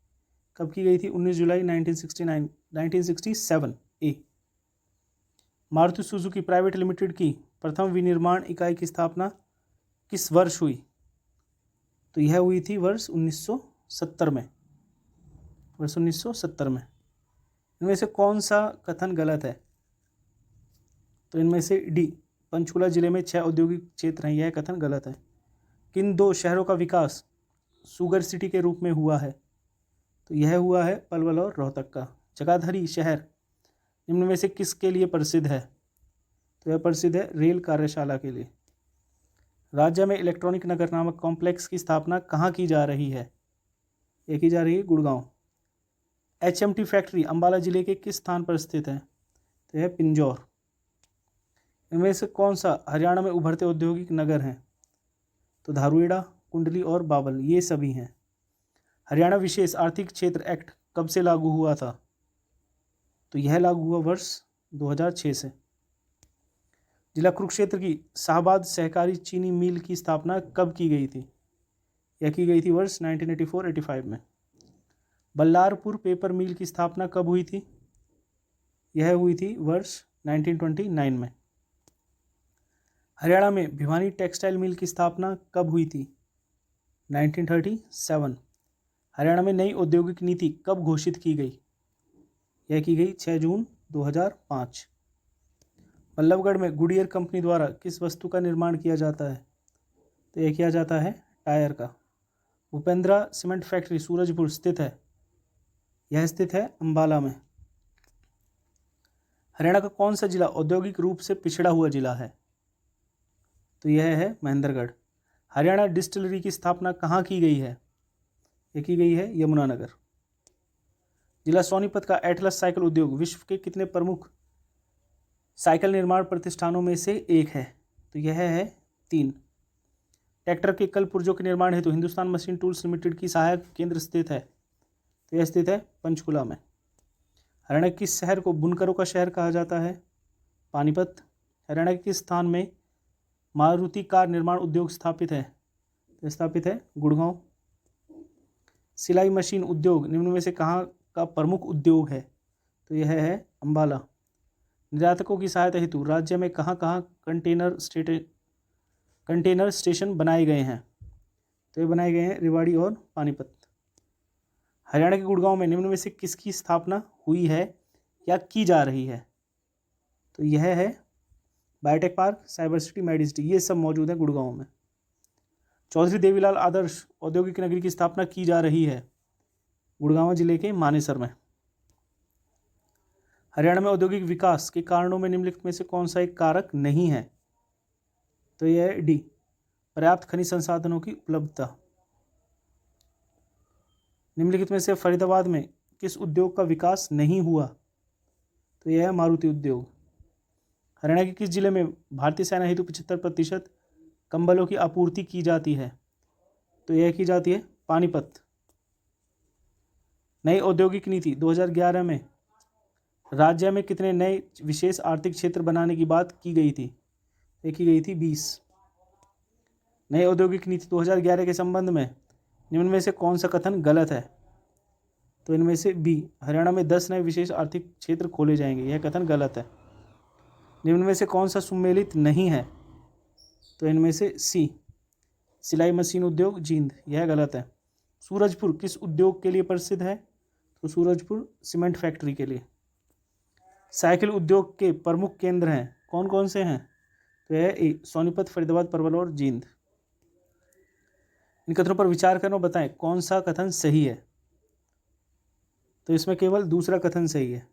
कब की गई थी? 19 जुलाई 1967 ए। मारुति सुजुकी प्राइवेट लिमिटेड की प्रथम विनिर्माण इकाई की स्थापना किस वर्ष हुई? तो यह हुई थी वर्ष 1970 में। वर्ष 1970 में। इनमें से कौन सा कथन गलत है? तो इनमें से डी। पंचकुला जिले में 6 औद्योगिक क्षेत्र हैं, यह कथन गलत है। किन 2 शहरों का विकास सुगर सिटी के रूप में हुआ है? तो यह हुआ है पलवल और रोहतक का। जगाधरी शहर निम्न में से किसके लिए प्रसिद्ध है? तो यह प्रसिद्ध है रेल कार्यशाला के लिए। राज्य में इलेक्ट्रॉनिक नगर नामक कॉम्प्लेक्स की स्थापना कहाँ की जा रही है? यह की जा रही है गुड़गांव। HMT फैक्ट्री अंबाला जिले के किस स्थान पर स्थित है? तो यह पिंजौर। इनमें से कौन सा हरियाणा में उभरते औद्योगिक नगर हैं? तो धारूहेड़ा, कुंडली और बावल, ये सभी हैं। हरियाणा विशेष आर्थिक क्षेत्र एक्ट कब से लागू हुआ था? तो यह लागू हुआ वर्ष 2006 से। जिला कुरुक्षेत्र की शाहबाद सहकारी चीनी मिल की स्थापना कब की गई थी? यह की गई थी वर्ष 1984-85 में। बल्लारपुर पेपर मिल की स्थापना कब हुई थी? यह हुई थी वर्ष 1929 में। हरियाणा में भिवानी टेक्सटाइल मिल की स्थापना कब हुई थी? 1937। हरियाणा में नई औद्योगिक नीति कब घोषित की गई? यह की गई 6 जून 2005। बल्लभगढ़ में गुडियर कंपनी द्वारा किस वस्तु का निर्माण किया जाता है? तो यह किया जाता है टायर का। भूपेंद्रा सीमेंट फैक्ट्री सूरजपुर स्थित है? यह स्थित है अंबाला में। हरियाणा का कौन सा जिला औद्योगिक रूप से पिछड़ा हुआ जिला है? तो यह है महेंद्रगढ़। हरियाणा डिस्टिलरी की स्थापना कहाँ की गई है? यह की गई है यमुनानगर। जिला सोनीपत का एटलस साइकिल उद्योग विश्व के कितने प्रमुख साइकिल निर्माण प्रतिष्ठानों में से एक है? तो यह है 3। ट्रैक्टर के कल पुर्जों के निर्माण हेतु हिंदुस्तान मशीन टूल्स लिमिटेड की सहायक केंद्र स्थित है? तो यह स्थित है पंचकुला में। हरियाणा के किस शहर को बुनकरों का शहर कहा जाता है? पानीपत। हरियाणा के किस स्थान में मारुति कार निर्माण उद्योग स्थापित है? तो स्थापित है गुड़गांव। सिलाई मशीन उद्योग निम्न में से कहाँ का प्रमुख उद्योग है? तो यह है अंबाला। निर्यातकों की सहायता हेतु राज्य में कहाँ कहाँ कंटेनर स्टेशन बनाए गए हैं? तो ये बनाए गए हैं रेवाड़ी और पानीपत। हरियाणा के गुड़गांव में निम्न में से किसकी स्थापना हुई है या की जा रही है? तो यह है biotech park, cyber city, Medicity, ये सब मौजूद है गुड़गांव में। चौधरी देवीलाल आदर्श औद्योगिक नगरी की स्थापना की जा रही है गुड़गांव जिले के मानेसर में। हरियाणा में औद्योगिक विकास के कारणों में निम्नलिखित में से कौन सा एक कारक नहीं है? तो यह है डी। पर्याप्त खनिज संसाधनों की उपलब्धता। निम्नलिखित में से फरीदाबाद में किस उद्योग का विकास नहीं हुआ? तो यह है मारुति उद्योग। हरियाणा के किस जिले में भारतीय सेना हेतु 75% कंबलों की आपूर्ति की जाती है? तो यह की जाती है पानीपत। नई औद्योगिक नीति 2011 में राज्य में कितने नए विशेष आर्थिक क्षेत्र बनाने की बात की गई थी? यह की गई थी 20। नई औद्योगिक नीति 2011 के संबंध में निम्न में से कौन सा कथन गलत है? तो इनमें से बी। हरियाणा में 10 नए विशेष आर्थिक क्षेत्र खोले जाएंगे, यह कथन गलत है। निम्न में से कौन सा सुमेलित नहीं है? तो इनमें से सी। सिलाई मशीन उद्योग जींद, यह गलत है। सूरजपुर किस उद्योग के लिए प्रसिद्ध है? तो सूरजपुर सीमेंट फैक्ट्री के लिए। साइकिल उद्योग के प्रमुख केंद्र हैं, कौन कौन से हैं? तो यह ए सोनीपत, फरीदाबाद, पलवल और जींद। इन कथनों पर विचार करें और बताएं कौन सा कथन सही है। तो इसमें केवल दूसरा कथन सही है।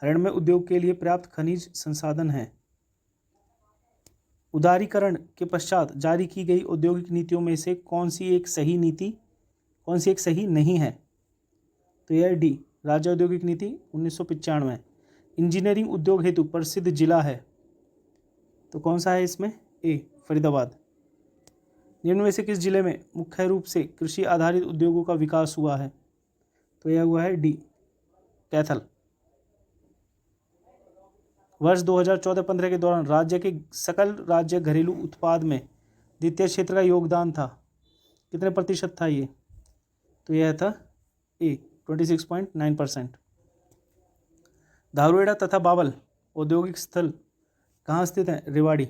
हरियाणा में उद्योग के लिए पर्याप्त खनिज संसाधन हैं। उदारीकरण के पश्चात जारी की गई औद्योगिक नीतियों में से कौन सी एक सही नहीं है? तो यह डी। राज्य औद्योगिक नीति 1995। इंजीनियरिंग उद्योग हेतु प्रसिद्ध जिला है, तो कौन सा है इसमें? ए फरीदाबाद। निम्न में से किस जिले में मुख्य रूप से कृषि आधारित उद्योगों का विकास हुआ है? तो यह हुआ है डी, कैथल। वर्ष 2014-15 के दौरान राज्य के सकल राज्य घरेलू उत्पाद में द्वितीय क्षेत्र का योगदान था, कितने प्रतिशत था ये? तो यह था ए, 26.9%। धारूहेड़ा तथा बावल औद्योगिक स्थल कहाँ स्थित है? रेवाड़ी।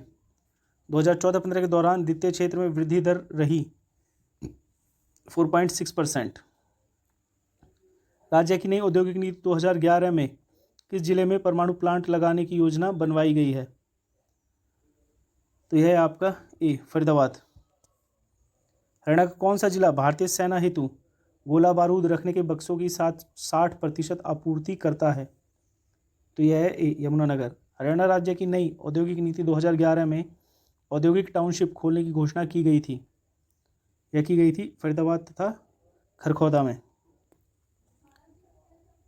2014-15 के दौरान द्वितीय क्षेत्र में वृद्धि दर रही 4.6%। राज्य की नई औद्योगिक नीति 2011 में किस जिले में परमाणु प्लांट लगाने की योजना बनवाई गई है? तो यह है आपका ए, फरीदाबाद। हरियाणा का कौन सा जिला भारतीय सेना हेतु गोला बारूद रखने के बक्सों की 60% आपूर्ति करता है? तो यह है ए, यमुनानगर। हरियाणा राज्य की नई औद्योगिक नीति 2011 में औद्योगिक टाउनशिप खोलने की घोषणा की गई थी। यह की गई थी फरीदाबाद तथा खरखौदा में।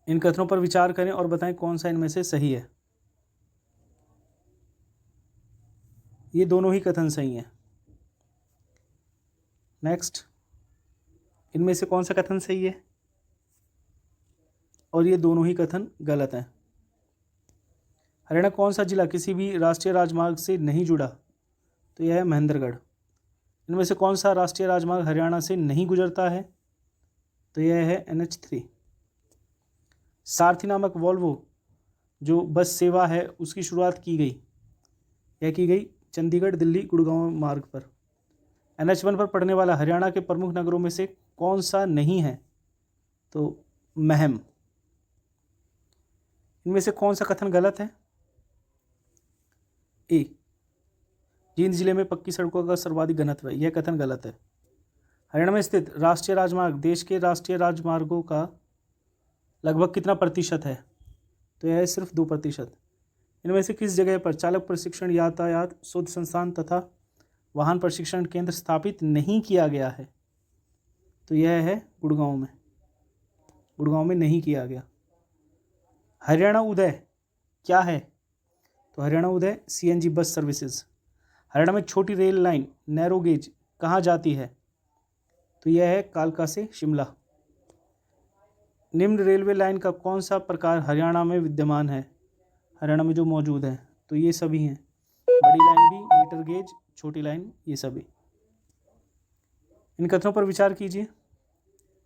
इन कथनों पर विचार करें और बताएं कौन सा इनमें से सही है। ये दोनों ही कथन सही हैं। नेक्स्ट, इनमें से कौन सा कथन सही है? और ये दोनों ही कथन गलत हैं। हरियाणा कौन सा जिला किसी भी राष्ट्रीय राजमार्ग से नहीं जुड़ा? तो यह है महेंद्रगढ़। इनमें से कौन सा राष्ट्रीय राजमार्ग हरियाणा से नहीं गुजरता है? तो यह है NH3। सारथी नामक वोल्वो जो बस सेवा है उसकी शुरुआत की गई, यह की गई चंडीगढ़ दिल्ली गुड़गांव मार्ग पर। NH1 पर पड़ने वाला हरियाणा के प्रमुख नगरों में से कौन सा नहीं है? तो महम। इनमें से कौन सा कथन गलत है? ए, जींद जिले में पक्की सड़कों का सर्वाधिक घनत्व है, यह कथन गलत है। हरियाणा में स्थित राष्ट्रीय राजमार्ग देश के राष्ट्रीय राजमार्गों का लगभग कितना प्रतिशत है? तो यह है सिर्फ 2%। इनमें से किस जगह पर चालक प्रशिक्षण, यातायात शोध संस्थान तथा वाहन प्रशिक्षण केंद्र स्थापित नहीं किया गया है? तो यह है गुड़गांव में। गुड़गांव में नहीं किया गया। हरियाणा उदय क्या है? तो हरियाणा उदय CNG बस सर्विसेज। हरियाणा में छोटी रेल लाइन नैरो गेज कहाँ जाती है? तो यह है कालका से शिमला। निम्न रेलवे लाइन का कौन सा प्रकार हरियाणा में विद्यमान है? हरियाणा में जो मौजूद है, तो ये सभी हैं, बड़ी लाइन भी, मीटर गेज, छोटी लाइन, ये सभी। इन कथनों पर विचार कीजिए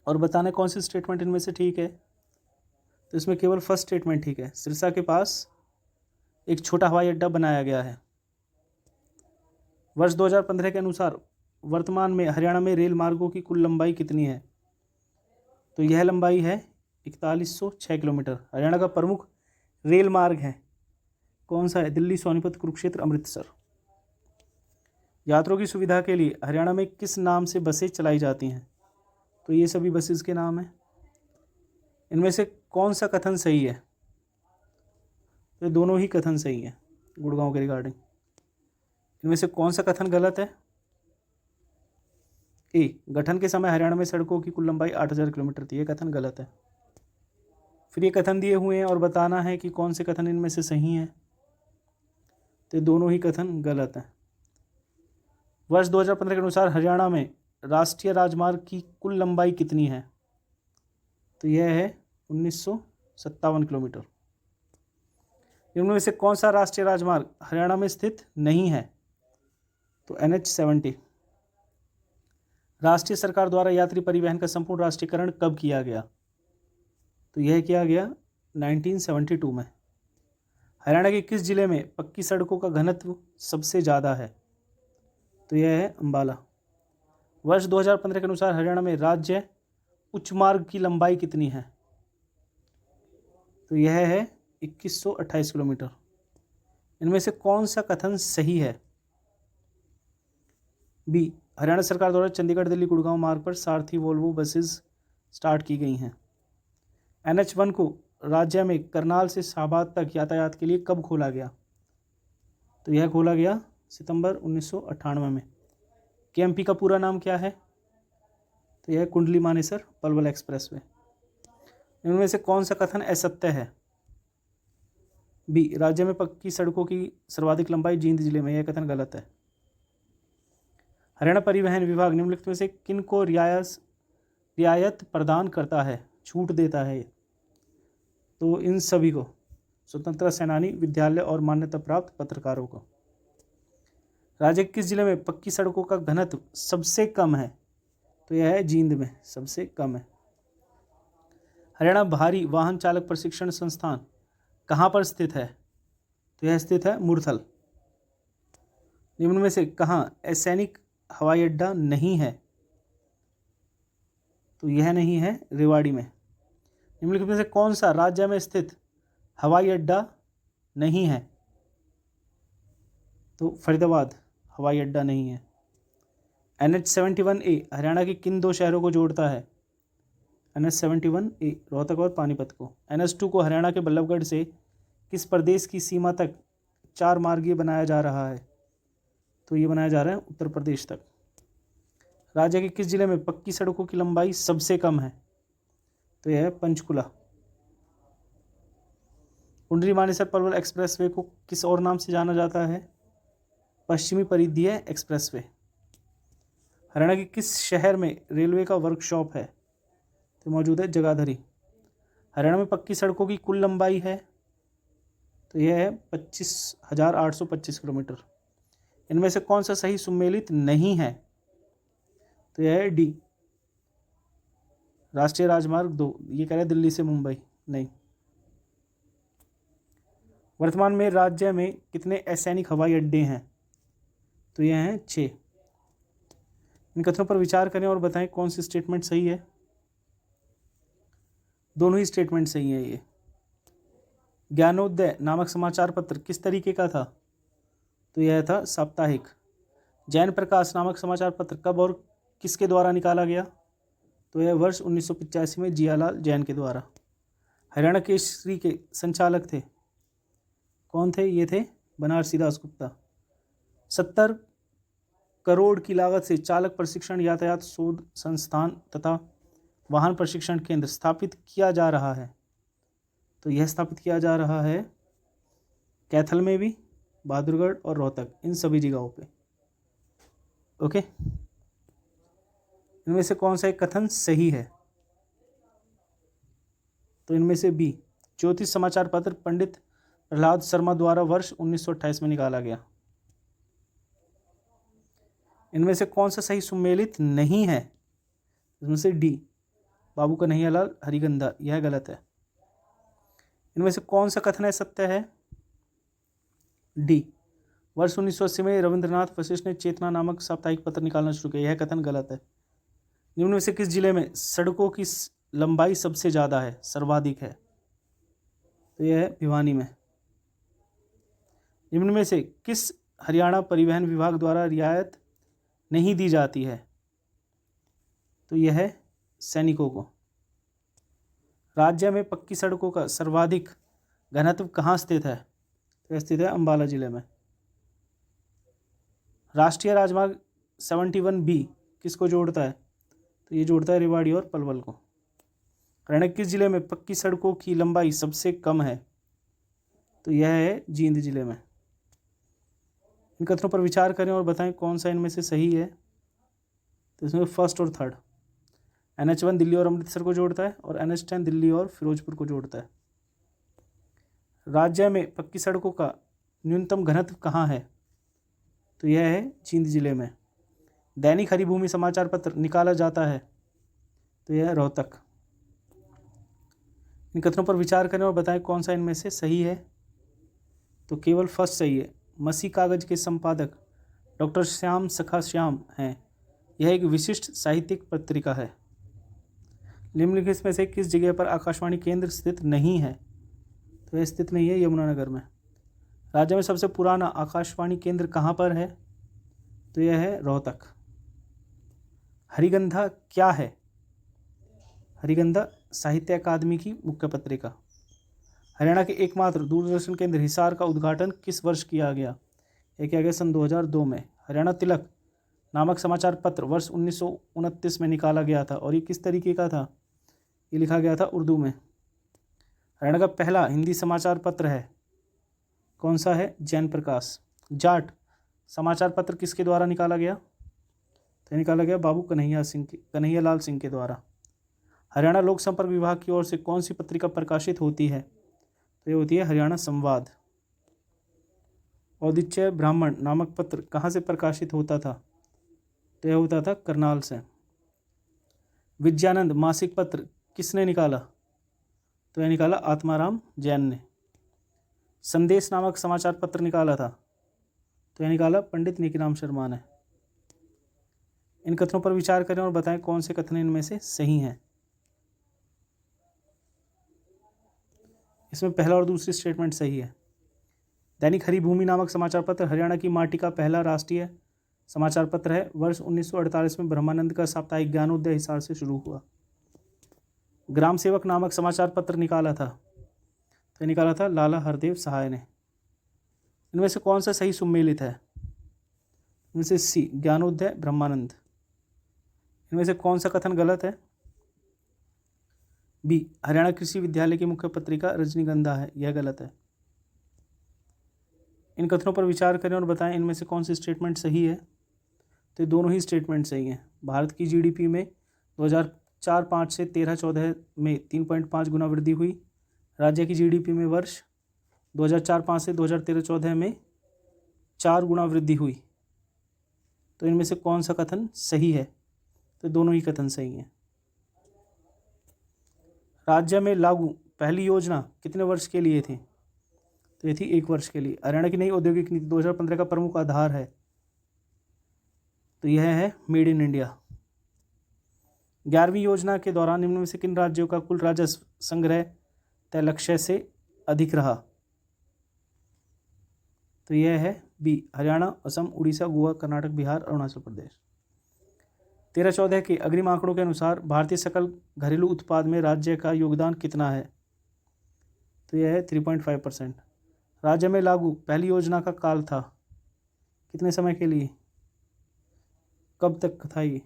और बताना कौन सी स्टेटमेंट इनमें से ठीक है। तो इसमें केवल फर्स्ट स्टेटमेंट ठीक है। सिरसा के पास एक छोटा हवाई अड्डा बनाया गया है। वर्ष 2015 के अनुसार वर्तमान में हरियाणा में रेल मार्गों की कुल लंबाई कितनी है? तो यह लंबाई है 4106 किलोमीटर। हरियाणा का प्रमुख रेल मार्ग है कौन सा है? दिल्ली, सोनीपत, कुरुक्षेत्र, अमृतसर। यात्रियों की सुविधा के लिए हरियाणा में किस नाम से बसें चलाई जाती हैं? तो ये सभी बसेस के नाम हैं। इनमें से कौन सा कथन सही है? तो दोनों ही कथन सही है गुड़गांव के रिगार्डिंग। इनमें से कौन सा कथन गलत है? ए, गठन के समय हरियाणा में सड़कों की कुल लंबाई 8000 किलोमीटर थी, यह कथन गलत है। फिर ये कथन दिए हुए हैं और बताना है कि कौन से कथन इनमें से सही हैं। तो दोनों ही कथन गलत हैं। वर्ष 2015 के अनुसार हरियाणा में राष्ट्रीय राजमार्ग की कुल लंबाई कितनी है? तो यह है 1957 किलोमीटर। इनमें से कौन सा राष्ट्रीय राजमार्ग हरियाणा में स्थित नहीं है? तो NH70। राष्ट्रीय सरकार द्वारा यात्री परिवहन का संपूर्ण राष्ट्रीयकरण कब किया गया? तो यह किया गया 1972 में। हरियाणा के किस जिले में पक्की सड़कों का घनत्व सबसे ज़्यादा है? तो यह है अंबाला। वर्ष 2015 के अनुसार हरियाणा में राज्य उच्च मार्ग की लंबाई कितनी है? तो यह है 2128 किलोमीटर। इनमें से कौन सा कथन सही है? बी, हरियाणा सरकार द्वारा चंडीगढ़ दिल्ली गुड़गांव मार्ग पर सारथी वोल्वो बसेस स्टार्ट की गई हैं। NH1 को राज्य में करनाल से शाहबाद तक यातायात के लिए कब खोला गया? तो यह खोला गया सितंबर 1998 में। KMP का पूरा नाम क्या है? तो यह कुंडली मानेसर पलवल एक्सप्रेसवे। इनमें से कौन सा कथन असत्य है? बी, राज्य में पक्की सड़कों की सर्वाधिक लंबाई जींद जिले में, यह कथन गलत है। हरियाणा परिवहन विभाग निम्नलिखित में से किन को रियायत प्रदान करता है, छूट देता है? तो इन सभी को, स्वतंत्रता सेनानी, विद्यालय और मान्यता प्राप्त पत्रकारों को। राज्य के किस जिले में पक्की सड़कों का घनत्व सबसे कम है? तो यह है जींद में सबसे कम है। हरियाणा भारी वाहन चालक प्रशिक्षण संस्थान कहाँ पर स्थित है? तो यह स्थित है मुरथल। निम्न में से कहाँ असैनिक हवाई अड्डा नहीं है? तो यह नहीं है रेवाड़ी में। निम्नलिखित में से कौन सा राज्य में स्थित हवाई अड्डा नहीं है? तो फरीदाबाद हवाई अड्डा नहीं है। NH71A हरियाणा के किन दो शहरों को जोड़ता है? NH71A रोहतक और पानीपत को। NH2 को हरियाणा के बल्लभगढ़ से किस प्रदेश की सीमा तक 4 मार्गीय बनाया जा रहा है? तो ये बनाया जा रहा है उत्तर प्रदेश तक। राज्य के किस जिले में पक्की सड़कों की लंबाई सबसे कम है? तो यह है पंचकुला। कुंडली मानेसर पलवल एक्सप्रेसवे को किस और नाम से जाना जाता है? पश्चिमी परिधीय एक्सप्रेसवे। हरियाणा के किस शहर में रेलवे का वर्कशॉप है? तो मौजूद है जगाधरी। हरियाणा में पक्की सड़कों की कुल लंबाई है? तो यह है 25,825 किलोमीटर। इनमें से कौन सा सही सुमेलित नहीं है? तो यह है डी, राष्ट्रीय राजमार्ग 2। ये कह रहे हैं दिल्ली से मुंबई, नहीं। वर्तमान में राज्य में कितने असैनिक हवाई अड्डे हैं? तो यह हैं 6। इन कथनों पर विचार करें और बताएं कौन सी स्टेटमेंट सही है। दोनों ही स्टेटमेंट सही है। ये ज्ञानोदय नामक समाचार पत्र किस तरीके का था? तो यह था साप्ताहिक। जैन प्रकाश नामक समाचार पत्र कब और किसके द्वारा निकाला गया? तो यह वर्ष 1985 में जियालाल जैन के द्वारा। हरियाणा केसरी के संचालक थे, कौन थे? ये थे बनारसी दास गुप्ता। 70 करोड़ की लागत से चालक प्रशिक्षण, यातायात शोध संस्थान तथा वाहन प्रशिक्षण केंद्र स्थापित किया जा रहा है। तो यह स्थापित किया जा रहा है कैथल में भी, बहादुरगढ़ और रोहतक, इन सभी जगहों पे। ओके, इनमें से कौन सा एक कथन सही है? तो इनमें से बी, ज्योतिष समाचार पत्र पंडित प्रहलाद शर्मा द्वारा वर्ष 1928 में निकाला गया। इनमें से कौन सा सही सुमेलित नहीं है? इसमें से डी, बाबू कन्हैयालाल हरिगंधा, यह गलत है। इनमें से कौन सा कथन है सत्य है? डी, वर्ष 1980 में रविंद्रनाथ वशिष्ठ ने चेतना नामक साप्ताहिक पत्र निकालना शुरू किया, यह कथन गलत है। निम्न में से किस जिले में सड़कों की लंबाई सबसे ज़्यादा है, सर्वाधिक है? तो यह है भिवानी में। निम्न में से किस हरियाणा परिवहन विभाग द्वारा रियायत नहीं दी जाती है? तो यह है सैनिकों को। राज्य में पक्की सड़कों का सर्वाधिक घनत्व कहाँ स्थित है? तो स्थित है अंबाला जिले में। राष्ट्रीय राजमार्ग 71B किसको जोड़ता है? तो ये जोड़ता है रेवाड़ी और पलवल को। हरियाणा किस जिले में पक्की सड़कों की लंबाई सबसे कम है? तो यह है जींद जिले में। इन कथनों पर विचार करें और बताएं कौन सा इनमें से सही है। तो इसमें फर्स्ट और थर्ड। NH1 दिल्ली और अमृतसर को जोड़ता है और NH10 दिल्ली और फिरोजपुर को जोड़ता है। राज्य में पक्की सड़कों का न्यूनतम घनत्व कहाँ है? तो यह है जींद जिले में। दैनिक हरिभूमि समाचार पत्र निकाला जाता है, तो यह है रोहतक। इन कथनों पर विचार करें और बताएं कौन सा इनमें से सही है। तो केवल फर्स्ट सही है। मसी कागज के संपादक डॉक्टर श्याम सखा श्याम हैं। यह एक विशिष्ट साहित्यिक पत्रिका है। निम्नलिखित में से किस जगह पर आकाशवाणी केंद्र स्थित नहीं है? तो यह स्थित नहीं है यमुनानगर में। राज्य में सबसे पुराना आकाशवाणी केंद्र कहाँ पर है? तो यह है रोहतक। हरिगंधा क्या है? हरिगंधा साहित्य अकादमी की मुख्य पत्रिका। हरियाणा के एकमात्र दूरदर्शन केंद्र हिसार का उद्घाटन किस वर्ष किया गया? यह किया गया सन 2002 में। हरियाणा तिलक नामक समाचार पत्र वर्ष 1929 में निकाला गया था और ये किस तरीके का था? ये लिखा गया था उर्दू में। हरियाणा का पहला हिंदी समाचार पत्र है, कौन सा है? जैन प्रकाश। जाट समाचार पत्र किसके द्वारा निकाला गया? तो निकाला गया बाबू कन्हैया लाल सिंह के द्वारा। हरियाणा लोक संपर्क विभाग की ओर से कौन सी पत्रिका प्रकाशित होती है? तो ये होती है हरियाणा संवाद। औदिच्य ब्राह्मण नामक पत्र कहाँ से प्रकाशित होता था? तो यह होता था करनाल से। विद्यानंद मासिक पत्र किसने निकाला? तो यह निकाला आत्माराम जैन ने। संदेश नामक समाचार पत्र निकाला था, तो यह निकाला पंडित निकिराम शर्मा ने। इन कथनों पर विचार करें और बताएं कौन से कथन इनमें से सही हैं। इसमें पहला और दूसरी स्टेटमेंट सही है। दैनिक हरिभूमि नामक समाचार पत्र हरियाणा की माटी का पहला राष्ट्रीय समाचार पत्र है। वर्ष 1948 में ब्रह्मानंद का साप्ताहिक ज्ञानोदय हिसार से शुरू हुआ। ग्राम सेवक नामक समाचार पत्र निकाला था, तो निकाला था लाला हरदेव सहाय ने। इनमें से कौन सा सही सुमेलित है? इनमें से सी ज्ञानोदय ब्रह्मानंद। इनमें से कौन सा कथन गलत है? बी हरियाणा कृषि विद्यालय की मुख्य पत्रिका रजनीगंधा है, यह गलत है। इन कथनों पर विचार करें और बताएं इनमें से कौन सी स्टेटमेंट सही है। तो दोनों ही स्टेटमेंट सही हैं। भारत की जीडीपी में 2004-05 से 13-14 में 3.5 गुना वृद्धि हुई। राज्य की जीडीपी में वर्ष 2004-05 से 2013-14 में 4 गुना वृद्धि हुई। तो इनमें से कौन सा कथन सही है? तो दोनों ही कथन सही हैं। राज्य में लागू पहली योजना कितने वर्ष के लिए थी? तो ये थी 1 वर्ष के लिए। हरियाणा की नई औद्योगिक नीति 2015 का प्रमुख आधार है, तो यह है मेड इन इंडिया। 11वीं योजना के दौरान निम्न में से किन राज्यों का कुल राजस्व संग्रह तय लक्ष्य से अधिक रहा? तो यह है बी हरियाणा, असम, उड़ीसा, गोवा, कर्नाटक, बिहार, अरुणाचल प्रदेश। 13-14 के अग्रिम आंकड़ों के अनुसार भारतीय सकल घरेलू उत्पाद में राज्य का योगदान कितना है? तो यह है 3.5%। राज्य में लागू पहली योजना का काल था कितने समय के लिए? कब तक था ये?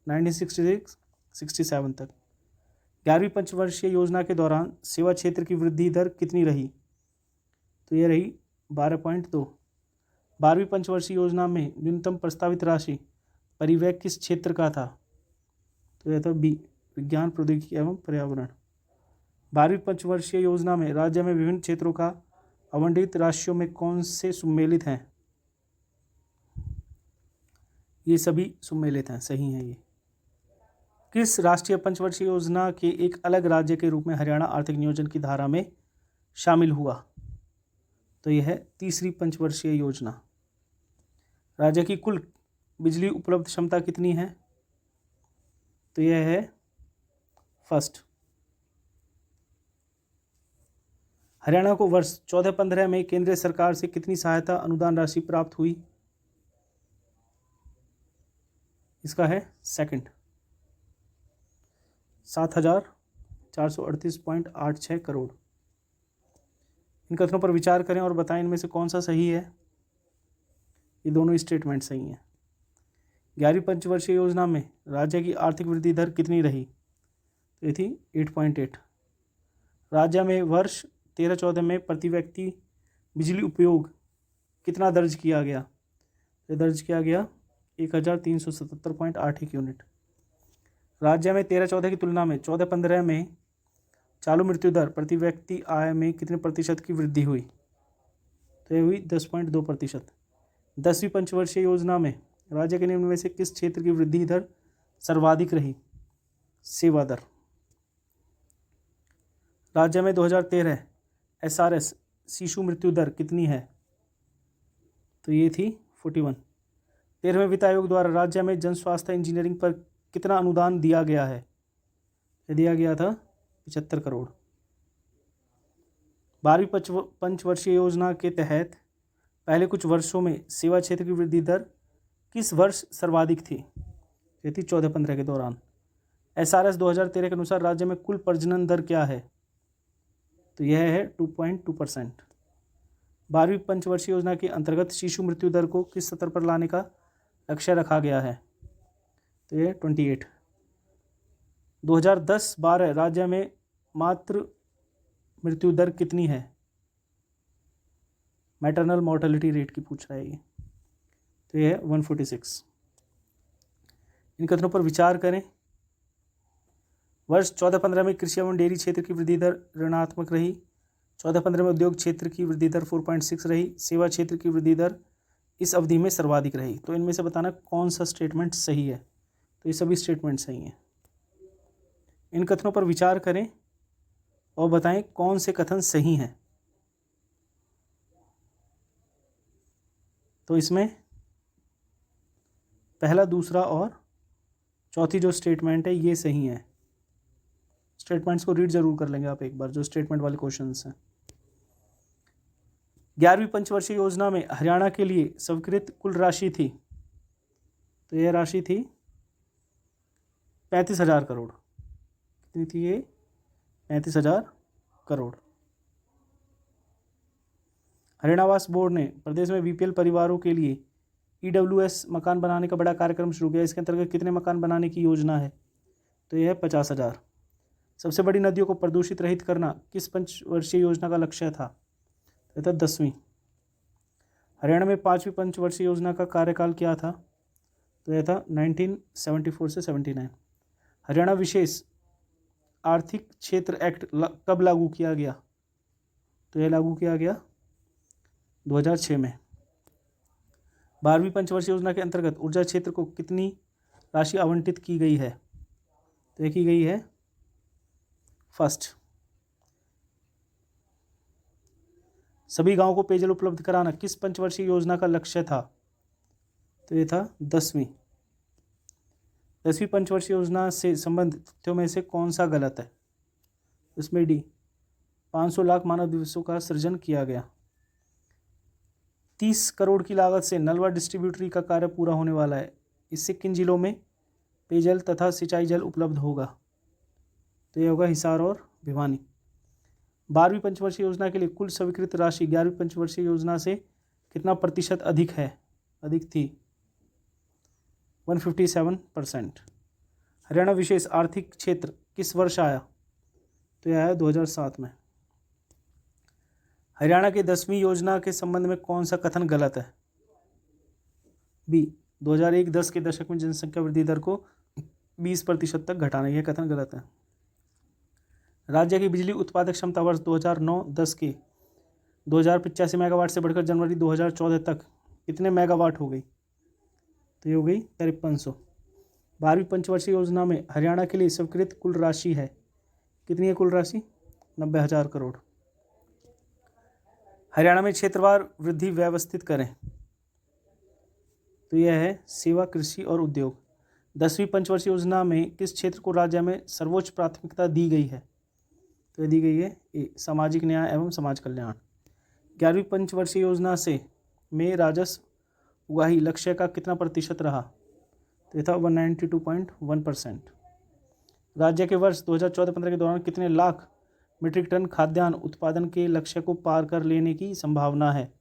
1966-67 तक। 11वीं पंचवर्षीय योजना के दौरान सेवा क्षेत्र की वृद्धि दर कितनी रही? तो यह रही 12.2। 12वीं पंचवर्षीय योजना में न्यूनतम प्रस्तावित राशि परिव्यय किस क्षेत्र का था? तो यह था बी विज्ञान, प्रौद्योगिकी एवं पर्यावरण। 12वीं पंचवर्षीय योजना में राज्य में विभिन्न क्षेत्रों का आवंटित राशियों में कौन से सुमेलित हैं? ये सभी सुमेलित हैं, सही हैं ये। किस राष्ट्रीय पंचवर्षीय योजना के एक अलग राज्य के रूप में हरियाणा आर्थिक नियोजन की धारा में शामिल हुआ? तो यह है तीसरी पंचवर्षीय योजना। राज्य की कुल बिजली उपलब्ध क्षमता कितनी है? तो यह है फर्स्ट। हरियाणा को वर्ष 14-15 में केंद्रीय सरकार से कितनी सहायता अनुदान राशि प्राप्त हुई? इसका है सेकंड, 7,438.86 करोड़। इन कथनों पर विचार करें और बताएं इनमें से कौन सा सही है। ये दोनों स्टेटमेंट सही हैं। 11वीं पंचवर्षीय योजना में राज्य की आर्थिक वृद्धि दर कितनी रही? तो ये थी 8.8। राज्य में वर्ष 13-14 में प्रति व्यक्ति बिजली उपयोग कितना दर्ज किया गया? ये दर्ज किया गया 1377.81 यूनिट। राज्य में 13-14 की तुलना में 14-15 में चालू मृत्यु दर प्रति व्यक्ति आय में कितने प्रतिशत की वृद्धि हुई? तो यह हुई 10.2%। 10वीं पंचवर्षीय योजना में राज्य के निम्न में से किस क्षेत्र की वृद्धि दर सर्वाधिक रही? सेवा दर। राज्य में 2013 SRS शिशु मृत्यु दर कितनी है? तो ये थी 41। 13वें वित्त आयोग द्वारा राज्य में जन स्वास्थ्य इंजीनियरिंग पर कितना अनुदान दिया गया है? दिया गया था 75 करोड़। 12वीं पंचवर्षीय योजना के तहत पहले कुछ वर्षों में सेवा क्षेत्र की वृद्धि दर किस वर्ष सर्वाधिक थी? ये थी 14-15 के दौरान। SRS 2013 के अनुसार राज्य में कुल प्रजनन दर क्या है? तो यह है 2.2%। 12वीं पंचवर्षीय योजना के अंतर्गत शिशु मृत्यु दर को किस स्तर पर लाने का लक्ष्य रखा गया है? तो यह 28। 2010-12 राज्य में मातृ मृत्यु दर कितनी है? मैटरनल मॉर्टेलिटी रेट की पूछ रहा है ये। तो यह है 146। इन कथनों पर विचार करें। वर्ष 14-15 में कृषि एवं डेयरी क्षेत्र की वृद्धि दर ऋणात्मक रही। 14-15 में उद्योग क्षेत्र की वृद्धि दर 4.6 रही। सेवा क्षेत्र की वृद्धि दर इस अवधि में सर्वाधिक रही। तो इनमें से बताना कौन सा स्टेटमेंट सही है। तो ये सभी स्टेटमेंट सही हैं। इन कथनों पर विचार करें और बताएं कौन से कथन सही हैं। तो इसमें पहला, दूसरा और चौथी जो स्टेटमेंट है ये सही है। स्टेटमेंट्स को रीड जरूर कर लेंगे आप एक बार, जो स्टेटमेंट वाले क्वेश्चंस हैं। 11वीं पंचवर्षीय योजना में हरियाणा के लिए स्वीकृत कुल राशि थी, तो यह राशि थी 35,000 करोड़। कितनी थी ये? 35,000 करोड़। हरियाणा आवास बोर्ड ने प्रदेश में बीपीएल परिवारों के लिए ईडब्ल्यूएस मकान बनाने का बड़ा कार्यक्रम शुरू किया। इसके अंतर्गत कितने मकान बनाने की योजना है? तो यह है 50,000। सबसे बड़ी नदियों को प्रदूषित रहित करना किस पंचवर्षीय योजना का लक्ष्य था? तो यह था 10वीं। हरियाणा में 5वीं पंचवर्षीय योजना का कार्यकाल क्या था? तो यह था 1974 से 79। हरियाणा विशेष आर्थिक क्षेत्र एक्ट कब लागू किया गया? तो यह लागू किया गया 2006 में। 12वीं पंचवर्षीय योजना के अंतर्गत ऊर्जा क्षेत्र को कितनी राशि आवंटित की गई है? तो यह की गई है फर्स्ट। सभी गांवों को पेयजल उपलब्ध कराना किस पंचवर्षीय योजना का लक्ष्य था? तो यह था 10वीं। 10वीं पंचवर्षीय योजना से संबंधित तथ्यों में से कौन सा गलत है? इसमें डी, 500 लाख मानव दिवसों का सृजन किया गया। 30 करोड़ की लागत से नलवा डिस्ट्रीब्यूटरी का कार्य पूरा होने वाला है। इससे किन जिलों में पेयजल तथा सिंचाई जल उपलब्ध होगा? तो यह होगा हिसार और भिवानी। 12वीं पंचवर्षीय योजना के लिए कुल स्वीकृत राशि 11वीं पंचवर्षीय योजना से कितना प्रतिशत अधिक है? अधिक थी 157%। हरियाणा विशेष आर्थिक क्षेत्र किस वर्ष आया? तो यह आया 2007 में। हरियाणा के 10वीं योजना के संबंध में कौन सा कथन गलत है? बी, 2001-10 के दशक में जनसंख्या वृद्धि दर को 20% तक घटाना, यह कथन गलत है। राज्य की बिजली उत्पादक क्षमता वर्ष 2009-10 के 2085 मेगावाट से बढ़कर जनवरी 2014 तक कितने मेगावाट हो गई? तो ये हो गई 5300। 12वीं पंचवर्षीय योजना में हरियाणा के लिए स्वीकृत कुल राशि है, कितनी है कुल राशि? 90,000 करोड़। हरियाणा में क्षेत्रवार वृद्धि व्यवस्थित करें, तो यह है सेवा, कृषि और उद्योग। 10वीं पंचवर्षीय योजना में किस क्षेत्र को राज्य में सर्वोच्च प्राथमिकता दी गई है? तो दी गई है ए, सामाजिक न्याय एवं समाज कल्याण। 11वीं पंचवर्षीय योजना से में राजस्व उगाही लक्ष्य का कितना प्रतिशत रहा? तो यह था 192.1%। राज्य के वर्ष 2014-15 के दौरान कितने लाख मीट्रिक टन खाद्यान्न उत्पादन के लक्ष्य को पार कर लेने की संभावना है?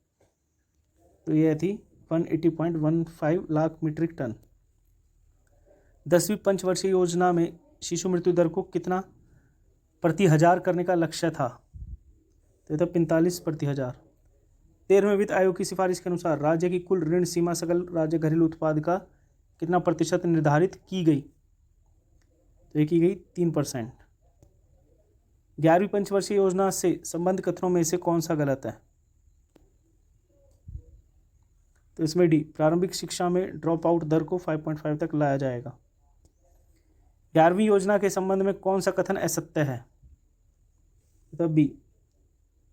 तो यह थी 180.15 लाख मीट्रिक टन। 10वीं पंचवर्षीय योजना में शिशु मृत्यु दर को कितना प्रति हजार करने का लक्ष्य था? तो यह था 45 प्रति हजार। 13वें वित्त आयोग की सिफारिश के अनुसार राज्य की कुल ऋण सीमा सकल राज्य घरेलू उत्पाद का कितना प्रतिशत निर्धारित की गई? तो ये की गई 3%। 11वीं पंचवर्षीय योजना से संबंध कथनों में से कौन सा गलत है? तो इसमें डी, प्रारंभिक शिक्षा में ड्रॉप आउट दर को 5.5 तक लाया जाएगा। 11वीं योजना के संबंध में कौन सा कथन असत्य है? तो बी,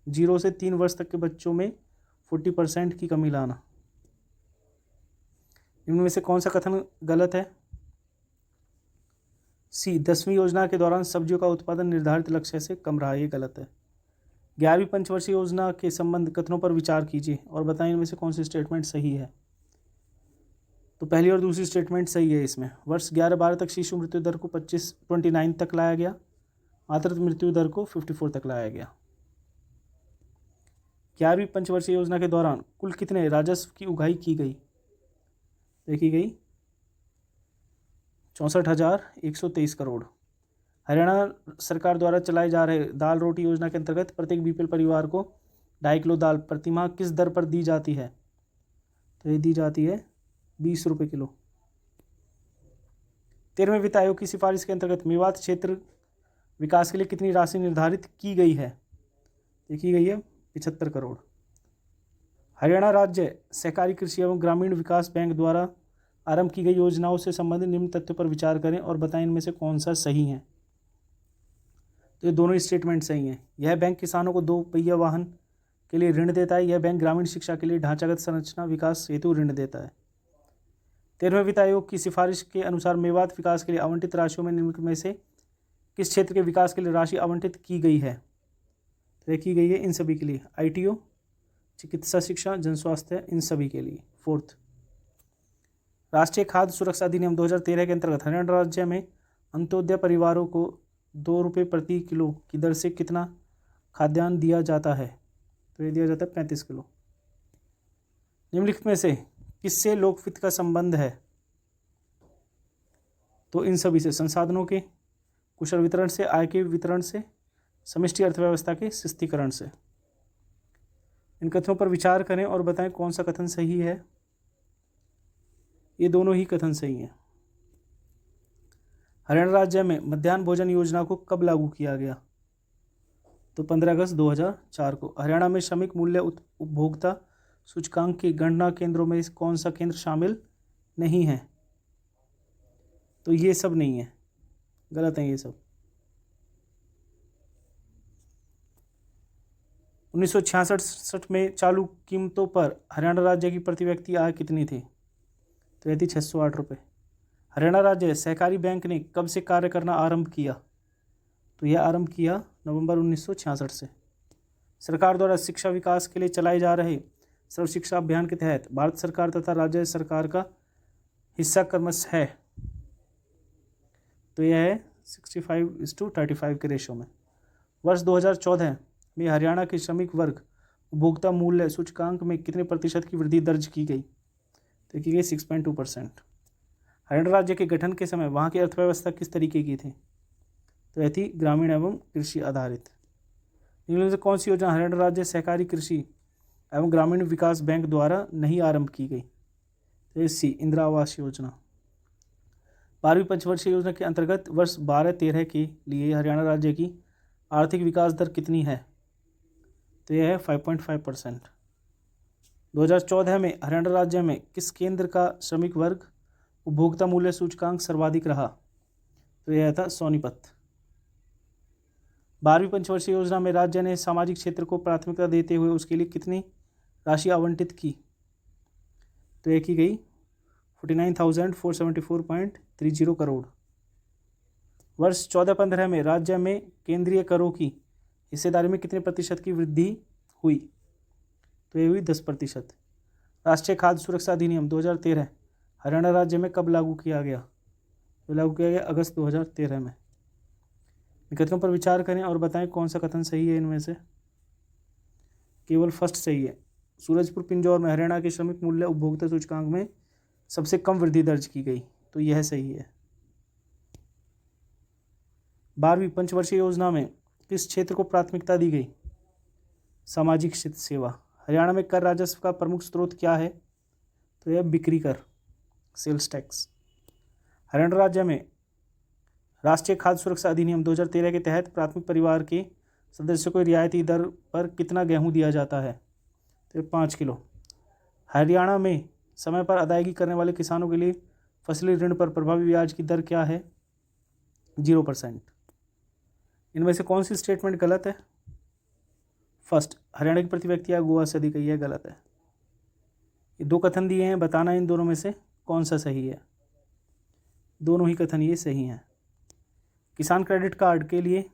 0 से 3 वर्ष तक के बच्चों में 40% की कमी लाना। इनमें से कौन सा कथन गलत है? सी, 10वीं योजना के दौरान सब्जियों का उत्पादन निर्धारित लक्ष्य से कम रहा, ये गलत है। 11वीं पंचवर्षीय योजना के संबंध कथनों पर विचार कीजिए और बताएं इनमें से कौन सी स्टेटमेंट सही है। तो पहली और दूसरी स्टेटमेंट सही है। इसमें वर्ष 11-12 तक शिशु मृत्यु दर को 29 तक लाया गया, मातृत्व मृत्यु दर को 54 तक लाया गया। 11वीं पंचवर्षीय योजना के दौरान कुल कितने राजस्व की उगाही की गई? देखी गई 64,123 करोड़। हरियाणा सरकार द्वारा चलाए जा रहे दाल रोटी योजना के अंतर्गत प्रत्येक बीपीएल परिवार को 2.5 किलो दाल प्रतिमाह किस दर पर दी जाती है? तो ये दी जाती है 20 रुपये किलो। 13वें वित्त आयोग की सिफारिश के अंतर्गत मेवात क्षेत्र विकास के लिए कितनी राशि निर्धारित की गई है? ये की गई है 75 करोड़। हरियाणा राज्य सहकारी कृषि एवं ग्रामीण विकास बैंक द्वारा आरंभ की गई योजनाओं से संबंधित निम्न तथ्यों पर विचार करें और बताएं इनमें से कौन सा सही है। तो ये दोनों ही स्टेटमेंट सही हैं। यह बैंक किसानों को 2 पहिया वाहन के लिए ऋण देता है। यह बैंक ग्रामीण शिक्षा के लिए ढांचागत संरचना विकास हेतु ऋण देता है। 13वें वित्त आयोग की सिफारिश के अनुसार मेवात विकास के लिए आवंटित राशियों में निम्नलिखित में से किस क्षेत्र के विकास के लिए राशि आवंटित की गई है? तो यह की गई है इन सभी के लिए, ITO, चिकित्सा शिक्षा, जन स्वास्थ्य, इन सभी के लिए। 4th, राष्ट्रीय खाद्य सुरक्षा अधिनियम 2013 के अंतर्गत हरियाणा राज्य में अंत्योदय परिवारों को 2 रुपये प्रति किलो की दर से कितना खाद्यान्न दिया जाता है? तो ये दिया जाता है 35 किलो। निम्नलिखित में से किससे लोक वित्त का संबंध है? तो इन सभी से, संसाधनों के कुशल वितरण से, आय के वितरण से, समष्टि अर्थव्यवस्था के शिस्तीकरण से। इन कथनों पर विचार करें और बताएं कौन सा कथन सही है। ये दोनों ही कथन सही हैं। हरियाणा राज्य में मध्याह्न भोजन योजना को कब लागू किया गया? तो 15 अगस्त 2004 को। हरियाणा में श्रमिक मूल्य उपभोक्ता सूचकांक के गणना केंद्रों में कौन सा केंद्र शामिल नहीं है? तो ये सब नहीं है, गलत है ये सब। 1966 में चालू कीमतों पर हरियाणा राज्य की प्रति व्यक्ति आय कितनी थी? तो यह थी 608 रुपये। हरियाणा राज्य सहकारी बैंक ने कब से कार्य करना आरंभ किया? तो यह आरंभ किया नवंबर 1966 से। सरकार द्वारा शिक्षा विकास के लिए चलाए जा रहे सर्व शिक्षा अभियान के तहत भारत सरकार तथा राज्य सरकार का हिस्सा क्रमशः है। तो यह है 65:35 के रेशो में। वर्ष 2014 में हरियाणा के श्रमिक वर्ग उपभोक्ता मूल्य सूचकांक में कितने प्रतिशत की वृद्धि दर्ज की गई? तो की गई 6.2%। हरियाणा राज्य के गठन के समय वहाँ की अर्थव्यवस्था किस तरीके की थी? तो यह थी ग्रामीण एवं कृषि आधारित। निम्नलिखित से कौन सी योजना हरियाणा राज्य सहकारी कृषि एवं ग्रामीण विकास बैंक द्वारा नहीं आरंभ की गई? तो सी, इंदिरा आवास योजना। 12वीं पंचवर्षीय योजना के अंतर्गत वर्ष 12-13 के लिए हरियाणा राज्य की आर्थिक विकास दर कितनी है? तो यह है 5.5%। 2014 में हरियाणा राज्य में किस केंद्र का श्रमिक वर्ग उपभोक्ता मूल्य सूचकांक सर्वाधिक रहा? तो यह था सोनीपत। 12वीं पंचवर्षीय योजना में राज्य ने सामाजिक क्षेत्र को प्राथमिकता देते हुए उसके लिए कितनी राशि आवंटित की? तो यह की गई 49,474.30 करोड़। वर्ष 14-15 में राज्य में केंद्रीय करों की हिस्सेदारी में कितने प्रतिशत की वृद्धि हुई? तो ये हुई 10%। राष्ट्रीय खाद्य सुरक्षा अधिनियम 2013 हरियाणा राज्य में कब लागू किया गया? तो लागू किया गया अगस्त 2013 में। इन कथनों पर विचार करें और बताएं कौन सा कथन सही है इनमें से। केवल फर्स्ट सही है। सूरजपुर पिंजौर में हरियाणा के श्रमिक मूल्य उपभोक्ता सूचकांक में सबसे कम वृद्धि दर्ज की गई, तो यह सही है। 12वीं पंचवर्षीय योजना में किस क्षेत्र को प्राथमिकता दी गई? सामाजिक सेवा। हरियाणा में कर राजस्व का प्रमुख स्रोत क्या है? तो यह बिक्री कर, सेल्स टैक्स। हरियाणा राज्य में राष्ट्रीय खाद्य सुरक्षा अधिनियम 2013 के तहत प्राथमिक परिवार के सदस्यों को रियायती दर पर कितना गेहूं दिया जाता है? तो 5 किलो। हरियाणा में समय पर अदायगी करने वाले किसानों के लिए फसली ऋण पर प्रभावी ब्याज की दर क्या है? 0%। इनमें से कौन सी स्टेटमेंट गलत है? फर्स्ट, हरियाणा की प्रति व्यक्ति आय गोवा से अधिक है, यह गलत है। ये 2 कथन दिए हैं, बताना इन दोनों में से कौन सा सही है। दोनों ही कथन ये सही हैं। किसान क्रेडिट कार्ड के लिए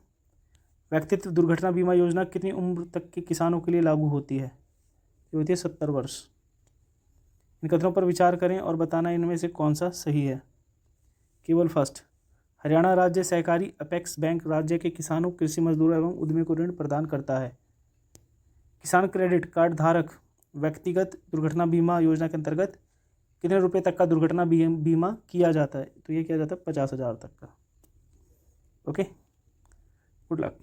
व्यक्तित्व दुर्घटना बीमा योजना कितनी उम्र तक के किसानों के लिए लागू होती है? ये होती है 70 वर्ष। इन कथनों पर विचार करें और बताना इनमें से कौन सा सही है। केवल फर्स्ट, हरियाणा राज्य सहकारी अपेक्स बैंक राज्य के किसानों, कृषि मजदूरों एवं उद्यमियों को ऋण प्रदान करता है। किसान क्रेडिट कार्ड धारक व्यक्तिगत दुर्घटना बीमा योजना के अंतर्गत कितने रुपए तक का दुर्घटना बीमा किया जाता है? तो ये किया जाता है 50,000 तक का। Okay, good luck.